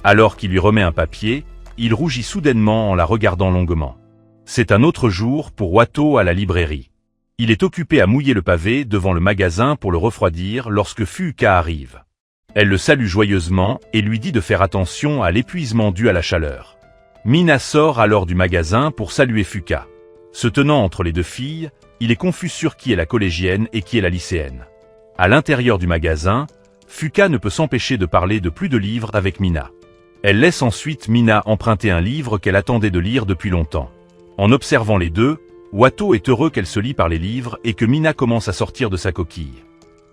Alors qu'il lui remet un papier, il rougit soudainement en la regardant longuement. C'est un autre jour pour Wato à la librairie. Il est occupé à mouiller le pavé devant le magasin pour le refroidir lorsque Fuuka arrive. Elle le salue joyeusement et lui dit de faire attention à l'épuisement dû à la chaleur. Mina sort alors du magasin pour saluer Fuuka. Se tenant entre les deux filles, il est confus sur qui est la collégienne et qui est la lycéenne. À l'intérieur du magasin, Fuuka ne peut s'empêcher de parler de plus de livres avec Mina. Elle laisse ensuite Mina emprunter un livre qu'elle attendait de lire depuis longtemps. En observant les deux, Wato est heureux qu'elle se lie par les livres et que Mina commence à sortir de sa coquille.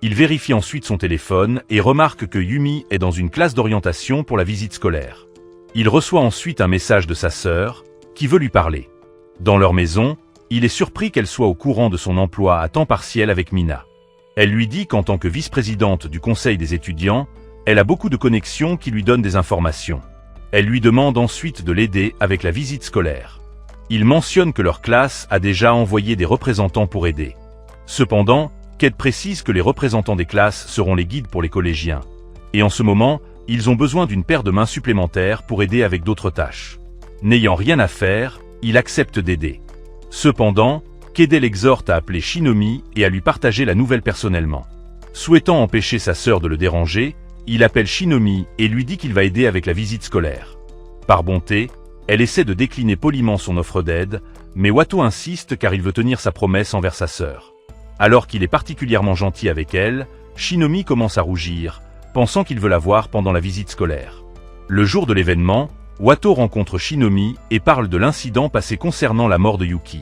Il vérifie ensuite son téléphone et remarque que Yumi est dans une classe d'orientation pour la visite scolaire. Il reçoit ensuite un message de sa sœur, qui veut lui parler. Dans leur maison, il est surpris qu'elle soit au courant de son emploi à temps partiel avec Mina. Elle lui dit qu'en tant que vice-présidente du conseil des étudiants, elle a beaucoup de connexions qui lui donnent des informations. Elle lui demande ensuite de l'aider avec la visite scolaire. Il mentionne que leur classe a déjà envoyé des représentants pour aider. Cependant, Kate précise que les représentants des classes seront les guides pour les collégiens. Et en ce moment, ils ont besoin d'une paire de mains supplémentaires pour aider avec d'autres tâches. N'ayant rien à faire, il accepte d'aider. Cependant, Kede l'exhorte à appeler Shinomi et à lui partager la nouvelle personnellement. Souhaitant empêcher sa sœur de le déranger, il appelle Shinomi et lui dit qu'il va aider avec la visite scolaire. Par bonté, elle essaie de décliner poliment son offre d'aide, mais Wato insiste car il veut tenir sa promesse envers sa sœur. Alors qu'il est particulièrement gentil avec elle, Shinomi commence à rougir, pensant qu'il veut la voir pendant la visite scolaire. Le jour de l'événement, Wato rencontre Shinomi et parle de l'incident passé concernant la mort de Yuki.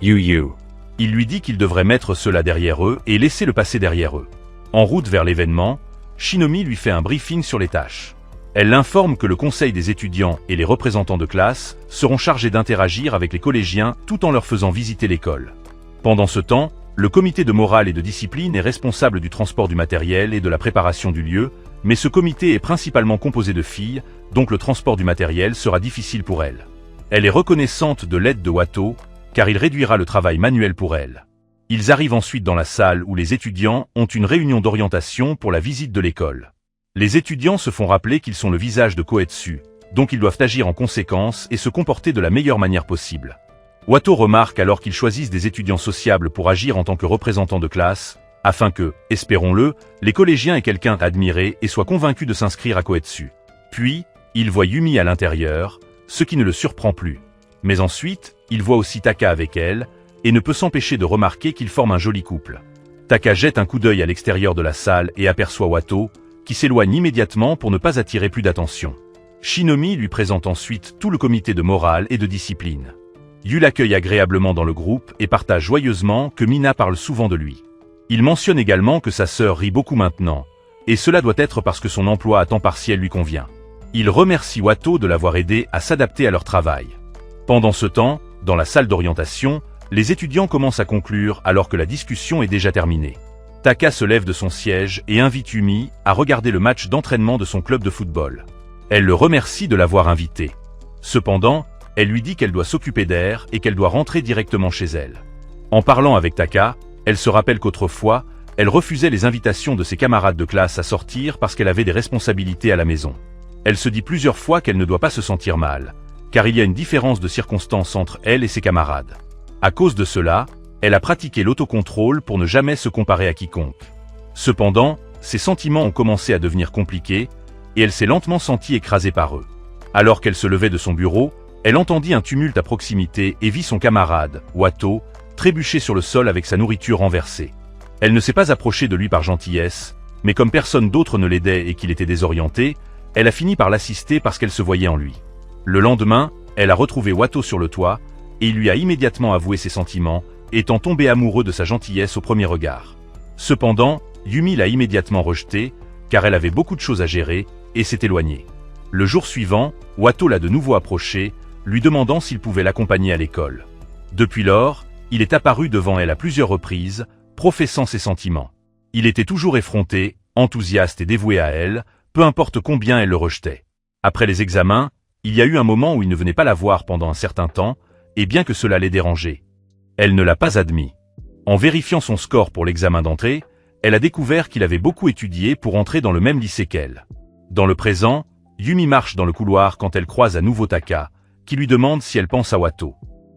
Il lui dit qu'il devrait mettre cela derrière eux et laisser le passé derrière eux. En route vers l'événement, Shinomi lui fait un briefing sur les tâches. Elle l'informe que le conseil des étudiants et les représentants de classe seront chargés d'interagir avec les collégiens tout en leur faisant visiter l'école. Pendant ce temps, le comité de morale et de discipline est responsable du transport du matériel et de la préparation du lieu, mais ce comité est principalement composé de filles, donc le transport du matériel sera difficile pour elle. Elle est reconnaissante de l'aide de Wato, car il réduira le travail manuel pour elle. Ils arrivent ensuite dans la salle où les étudiants ont une réunion d'orientation pour la visite de l'école. Les étudiants se font rappeler qu'ils sont le visage de Koetsu, donc ils doivent agir en conséquence et se comporter de la meilleure manière possible. Wato remarque alors qu'ils choisissent des étudiants sociables pour agir en tant que représentants de classe, afin que, espérons-le, les collégiens aient quelqu'un à admirer et soient convaincus de s'inscrire à Koetsu. Puis, il voit Yumi à l'intérieur, ce qui ne le surprend plus. Mais ensuite, il voit aussi Taka avec elle, et ne peut s'empêcher de remarquer qu'ils forment un joli couple. Taka jette un coup d'œil à l'extérieur de la salle et aperçoit Wato, qui s'éloigne immédiatement pour ne pas attirer plus d'attention. Shinomi lui présente ensuite tout le comité de morale et de discipline. Yu l'accueille agréablement dans le groupe et partage joyeusement que Mina parle souvent de lui. Il mentionne également que sa sœur rit beaucoup maintenant, et cela doit être parce que son emploi à temps partiel lui convient. Il remercie Wato de l'avoir aidé à s'adapter à leur travail. Pendant ce temps, dans la salle d'orientation, les étudiants commencent à conclure alors que la discussion est déjà terminée. Taka se lève de son siège et invite Yumi à regarder le match d'entraînement de son club de football. Elle le remercie de l'avoir invité. Cependant, elle lui dit qu'elle doit s'occuper d'elle et qu'elle doit rentrer directement chez elle. En parlant avec Taka, elle se rappelle qu'autrefois, elle refusait les invitations de ses camarades de classe à sortir parce qu'elle avait des responsabilités à la maison. Elle se dit plusieurs fois qu'elle ne doit pas se sentir mal, car il y a une différence de circonstances entre elle et ses camarades. À cause de cela, elle a pratiqué l'autocontrôle pour ne jamais se comparer à quiconque. Cependant, ses sentiments ont commencé à devenir compliqués, et elle s'est lentement sentie écrasée par eux. Alors qu'elle se levait de son bureau, elle entendit un tumulte à proximité et vit son camarade, Wato, trébucher sur le sol avec sa nourriture renversée. Elle ne s'est pas approchée de lui par gentillesse, mais comme personne d'autre ne l'aidait et qu'il était désorienté, elle a fini par l'assister parce qu'elle se voyait en lui. Le lendemain, elle a retrouvé Wato sur le toit, et il lui a immédiatement avoué ses sentiments, étant tombé amoureux de sa gentillesse au premier regard. Cependant, Yumi l'a immédiatement rejeté, car elle avait beaucoup de choses à gérer, et s'est éloignée. Le jour suivant, Wato l'a de nouveau approché, lui demandant s'il pouvait l'accompagner à l'école. Depuis lors, il est apparu devant elle à plusieurs reprises, professant ses sentiments. Il était toujours effronté, enthousiaste et dévoué à elle, peu importe combien elle le rejetait. Après les examens, il y a eu un moment où il ne venait pas la voir pendant un certain temps, et bien que cela l'ait dérangée, elle ne l'a pas admis. En vérifiant son score pour l'examen d'entrée, elle a découvert qu'il avait beaucoup étudié pour entrer dans le même lycée qu'elle. Dans le présent, Yumi marche dans le couloir quand elle croise à nouveau Taka, qui lui demande si elle pense à Wato.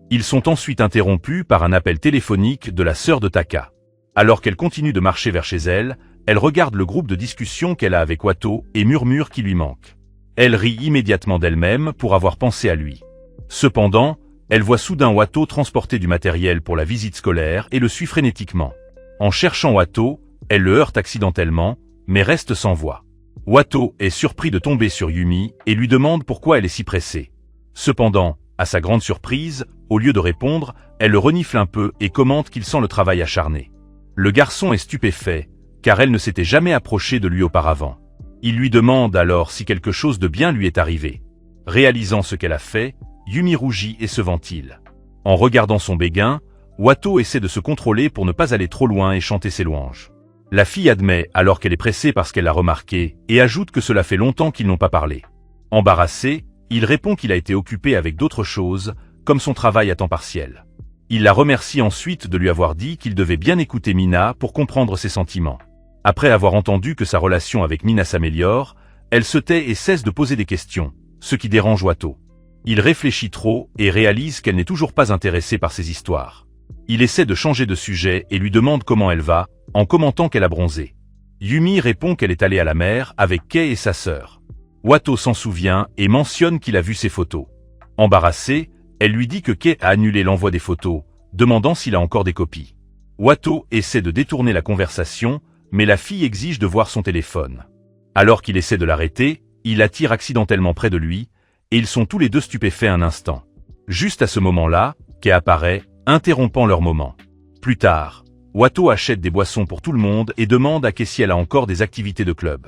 Ils sont ensuite interrompus par un appel téléphonique de la sœur de Taka. Alors qu'elle continue de marcher vers chez elle, elle regarde le groupe de discussion qu'elle a avec Wato et murmure qu'il lui manque. Elle rit immédiatement d'elle-même pour avoir pensé à lui. Cependant, elle voit soudain Wato transporter du matériel pour la visite scolaire et le suit frénétiquement. En cherchant Wato, elle le heurte accidentellement, mais reste sans voix. Wato est surpris de tomber sur Yumi et lui demande pourquoi elle est si pressée. Cependant, à sa grande surprise, au lieu de répondre, elle le renifle un peu et commente qu'il sent le travail acharné. Le garçon est stupéfait, car elle ne s'était jamais approchée de lui auparavant. Il lui demande alors si quelque chose de bien lui est arrivé. Réalisant ce qu'elle a fait, Yumi rougit et se ventile. En regardant son béguin, Wato essaie de se contrôler pour ne pas aller trop loin et chanter ses louanges. La fille admet alors qu'elle est pressée parce qu'elle l'a remarqué et ajoute que cela fait longtemps qu'ils n'ont pas parlé. Embarrassé, il répond qu'il a été occupé avec d'autres choses, comme son travail à temps partiel. Il la remercie ensuite de lui avoir dit qu'il devait bien écouter Mina pour comprendre ses sentiments. Après avoir entendu que sa relation avec Mina s'améliore, elle se tait et cesse de poser des questions, ce qui dérange Wato. Il réfléchit trop et réalise qu'elle n'est toujours pas intéressée par ses histoires. Il essaie de changer de sujet et lui demande comment elle va, en commentant qu'elle a bronzé. Yumi répond qu'elle est allée à la mer avec Kei et sa sœur. Wato s'en souvient et mentionne qu'il a vu ses photos. Embarrassée, elle lui dit que Kei a annulé l'envoi des photos, demandant s'il a encore des copies. Wato essaie de détourner la conversation, mais la fille exige de voir son téléphone. Alors qu'il essaie de l'arrêter, il la tire accidentellement près de lui, et ils sont tous les deux stupéfaits un instant. Juste à ce moment-là, Kei apparaît, interrompant leur moment. Plus tard, Wato achète des boissons pour tout le monde et demande à Kei si elle a encore des activités de club.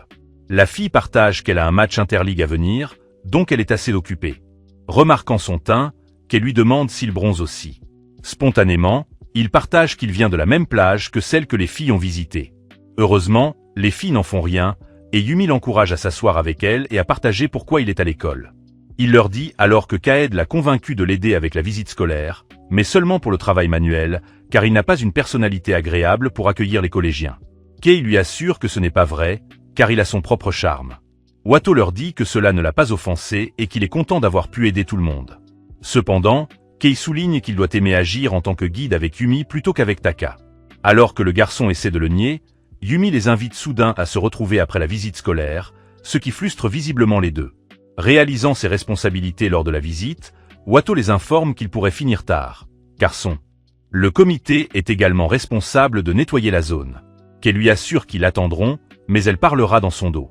La fille partage qu'elle a un match interligue à venir, donc elle est assez occupée. Remarquant son teint, Kei lui demande s'il bronze aussi. Spontanément, il partage qu'il vient de la même plage que celle que les filles ont visitée. Heureusement, les filles n'en font rien, et Yumi l'encourage à s'asseoir avec elle et à partager pourquoi il est à l'école. Il leur dit alors que Kaed l'a convaincu de l'aider avec la visite scolaire, mais seulement pour le travail manuel, car il n'a pas une personnalité agréable pour accueillir les collégiens. Kei lui assure que ce n'est pas vrai, car il a son propre charme. Wato leur dit que cela ne l'a pas offensé et qu'il est content d'avoir pu aider tout le monde. Cependant, Kei souligne qu'il doit aimer agir en tant que guide avec Yumi plutôt qu'avec Taka. Alors que le garçon essaie de le nier, Yumi les invite soudain à se retrouver après la visite scolaire, ce qui frustre visiblement les deux. Réalisant ses responsabilités lors de la visite, Wato les informe qu'il pourrait finir tard, car le comité est également responsable de nettoyer la zone. Kei lui assure qu'ils l'attendront, mais elle parlera dans son dos.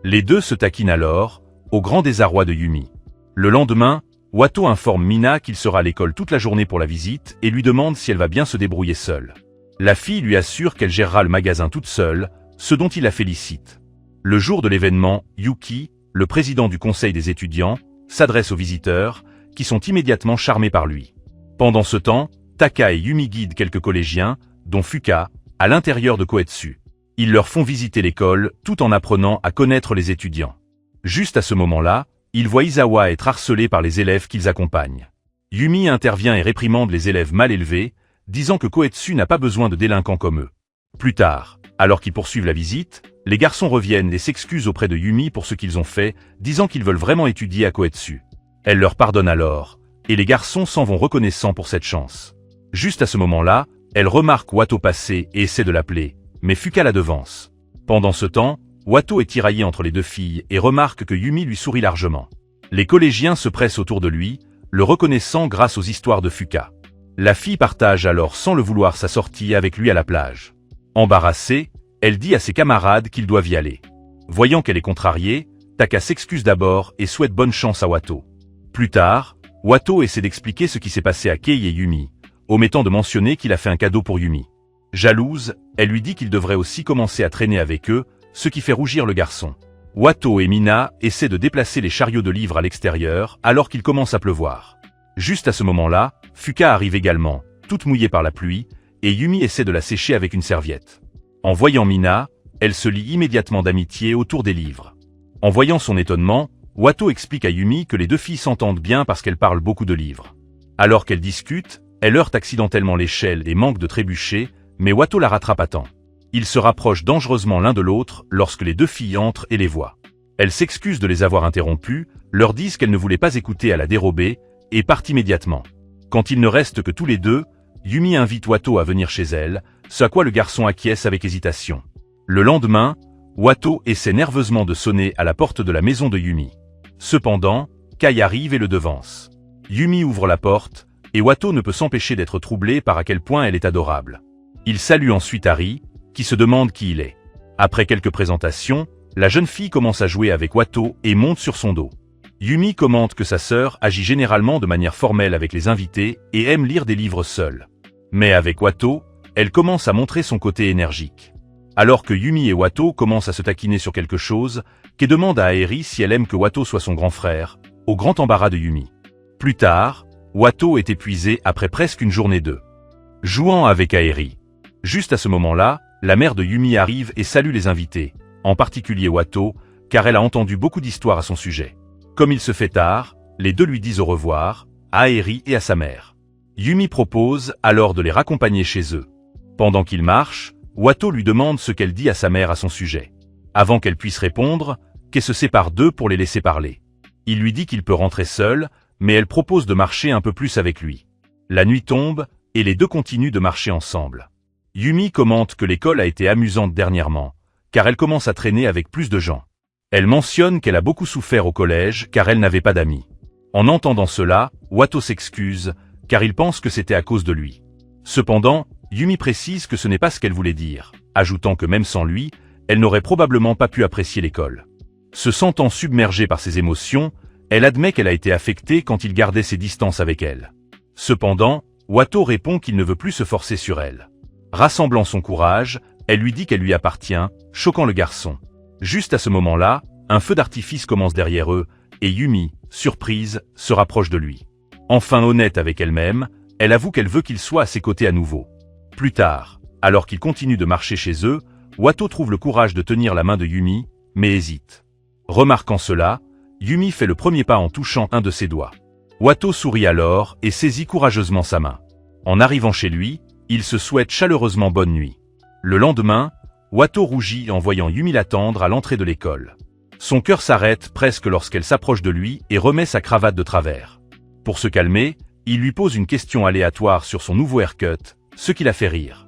Les deux se taquinent alors, au grand désarroi de Yumi. Le lendemain, Wato informe Mina qu'il sera à l'école toute la journée pour la visite et lui demande si elle va bien se débrouiller seule. La fille lui assure qu'elle gérera le magasin toute seule, ce dont il la félicite. Le jour de l'événement, Yuki, le président du conseil des étudiants, s'adresse aux visiteurs, qui sont immédiatement charmés par lui. Pendant ce temps, Taka et Yumi guident quelques collégiens, dont Fuka, à l'intérieur de Koetsu. Ils leur font visiter l'école, tout en apprenant à connaître les étudiants. Juste à ce moment-là, ils voient Izawa être harcelé par les élèves qu'ils accompagnent. Yumi intervient et réprimande les élèves mal élevés, disant que Koetsu n'a pas besoin de délinquants comme eux. Plus tard, alors qu'ils poursuivent la visite, les garçons reviennent et s'excusent auprès de Yumi pour ce qu'ils ont fait, disant qu'ils veulent vraiment étudier à Koetsu. Elle leur pardonne alors, et les garçons s'en vont reconnaissants pour cette chance. Juste à ce moment-là, elle remarque Wato passer et essaie de l'appeler, mais Fuka la devance. Pendant ce temps, Wato est tiraillé entre les deux filles et remarque que Yumi lui sourit largement. Les collégiens se pressent autour de lui, le reconnaissant grâce aux histoires de Fuka. La fille partage alors sans le vouloir sa sortie avec lui à la plage. Embarrassée, elle dit à ses camarades qu'ils doivent y aller. Voyant qu'elle est contrariée, Taka s'excuse d'abord et souhaite bonne chance à Wato. Plus tard, Wato essaie d'expliquer ce qui s'est passé à Kei et Yumi, omettant de mentionner qu'il a fait un cadeau pour Yumi. Jalouse, elle lui dit qu'il devrait aussi commencer à traîner avec eux, ce qui fait rougir le garçon. Wato et Mina essaient de déplacer les chariots de livres à l'extérieur alors qu'il commence à pleuvoir. Juste à ce moment-là, Fuka arrive également, toute mouillée par la pluie, et Yumi essaie de la sécher avec une serviette. En voyant Mina, elle se lie immédiatement d'amitié autour des livres. En voyant son étonnement, Watto explique à Yumi que les deux filles s'entendent bien parce qu'elles parlent beaucoup de livres. Alors qu'elles discutent, elle heurte accidentellement l'échelle et manque de trébucher, mais Watto la rattrape à temps. Ils se rapprochent dangereusement l'un de l'autre lorsque les deux filles entrent et les voient. Elles s'excusent de les avoir interrompues, leur disent qu'elles ne voulaient pas écouter à la dérobée, et partent immédiatement. Quand il ne reste que tous les deux, Yumi invite Watto à venir chez elle, ce à quoi le garçon acquiesce avec hésitation. Le lendemain, Watto essaie nerveusement de sonner à la porte de la maison de Yumi. Cependant, Kai arrive et le devance. Yumi ouvre la porte, et Watto ne peut s'empêcher d'être troublé par à quel point elle est adorable. Il salue ensuite Harry, qui se demande qui il est. Après quelques présentations, la jeune fille commence à jouer avec Watto et monte sur son dos. Yumi commente que sa sœur agit généralement de manière formelle avec les invités et aime lire des livres seule. Mais avec Watto, elle commence à montrer son côté énergique. Alors que Yumi et Watto commencent à se taquiner sur quelque chose, Kei demande à Aeri si elle aime que Watto soit son grand frère, au grand embarras de Yumi. Plus tard, Watto est épuisé après presque une journée de jouant avec Aeri. Juste à ce moment-là, la mère de Yumi arrive et salue les invités, en particulier Watto, car elle a entendu beaucoup d'histoires à son sujet. Comme il se fait tard, les deux lui disent au revoir, à Aeri et à sa mère. Yumi propose alors de les raccompagner chez eux. Pendant qu'ils marchent, Watto lui demande ce qu'elle dit à sa mère à son sujet. Avant qu'elle puisse répondre, Kei se sépare d'eux pour les laisser parler. Il lui dit qu'il peut rentrer seul, mais elle propose de marcher un peu plus avec lui. La nuit tombe, et les deux continuent de marcher ensemble. Yumi commente que l'école a été amusante dernièrement, car elle commence à traîner avec plus de gens. Elle mentionne qu'elle a beaucoup souffert au collège car elle n'avait pas d'amis. En entendant cela, Watto s'excuse, car il pense que c'était à cause de lui. Cependant, Yumi précise que ce n'est pas ce qu'elle voulait dire, ajoutant que même sans lui, elle n'aurait probablement pas pu apprécier l'école. Se sentant submergée par ses émotions, elle admet qu'elle a été affectée quand il gardait ses distances avec elle. Cependant, Watto répond qu'il ne veut plus se forcer sur elle. Rassemblant son courage, elle lui dit qu'elle lui appartient, choquant le garçon. Juste à ce moment-là, un feu d'artifice commence derrière eux, et Yumi, surprise, se rapproche de lui. Enfin honnête avec elle-même, elle avoue qu'elle veut qu'il soit à ses côtés à nouveau. Plus tard, alors qu'ils continuent de marcher chez eux, Watto trouve le courage de tenir la main de Yumi, mais hésite. Remarquant cela, Yumi fait le premier pas en touchant un de ses doigts. Watto sourit alors et saisit courageusement sa main. En arrivant chez lui, il se souhaite chaleureusement bonne nuit. Le lendemain, Watto rougit en voyant Yumi l'attendre à l'entrée de l'école. Son cœur s'arrête presque lorsqu'elle s'approche de lui et remet sa cravate de travers. Pour se calmer, il lui pose une question aléatoire sur son nouveau haircut, ce qui la fait rire.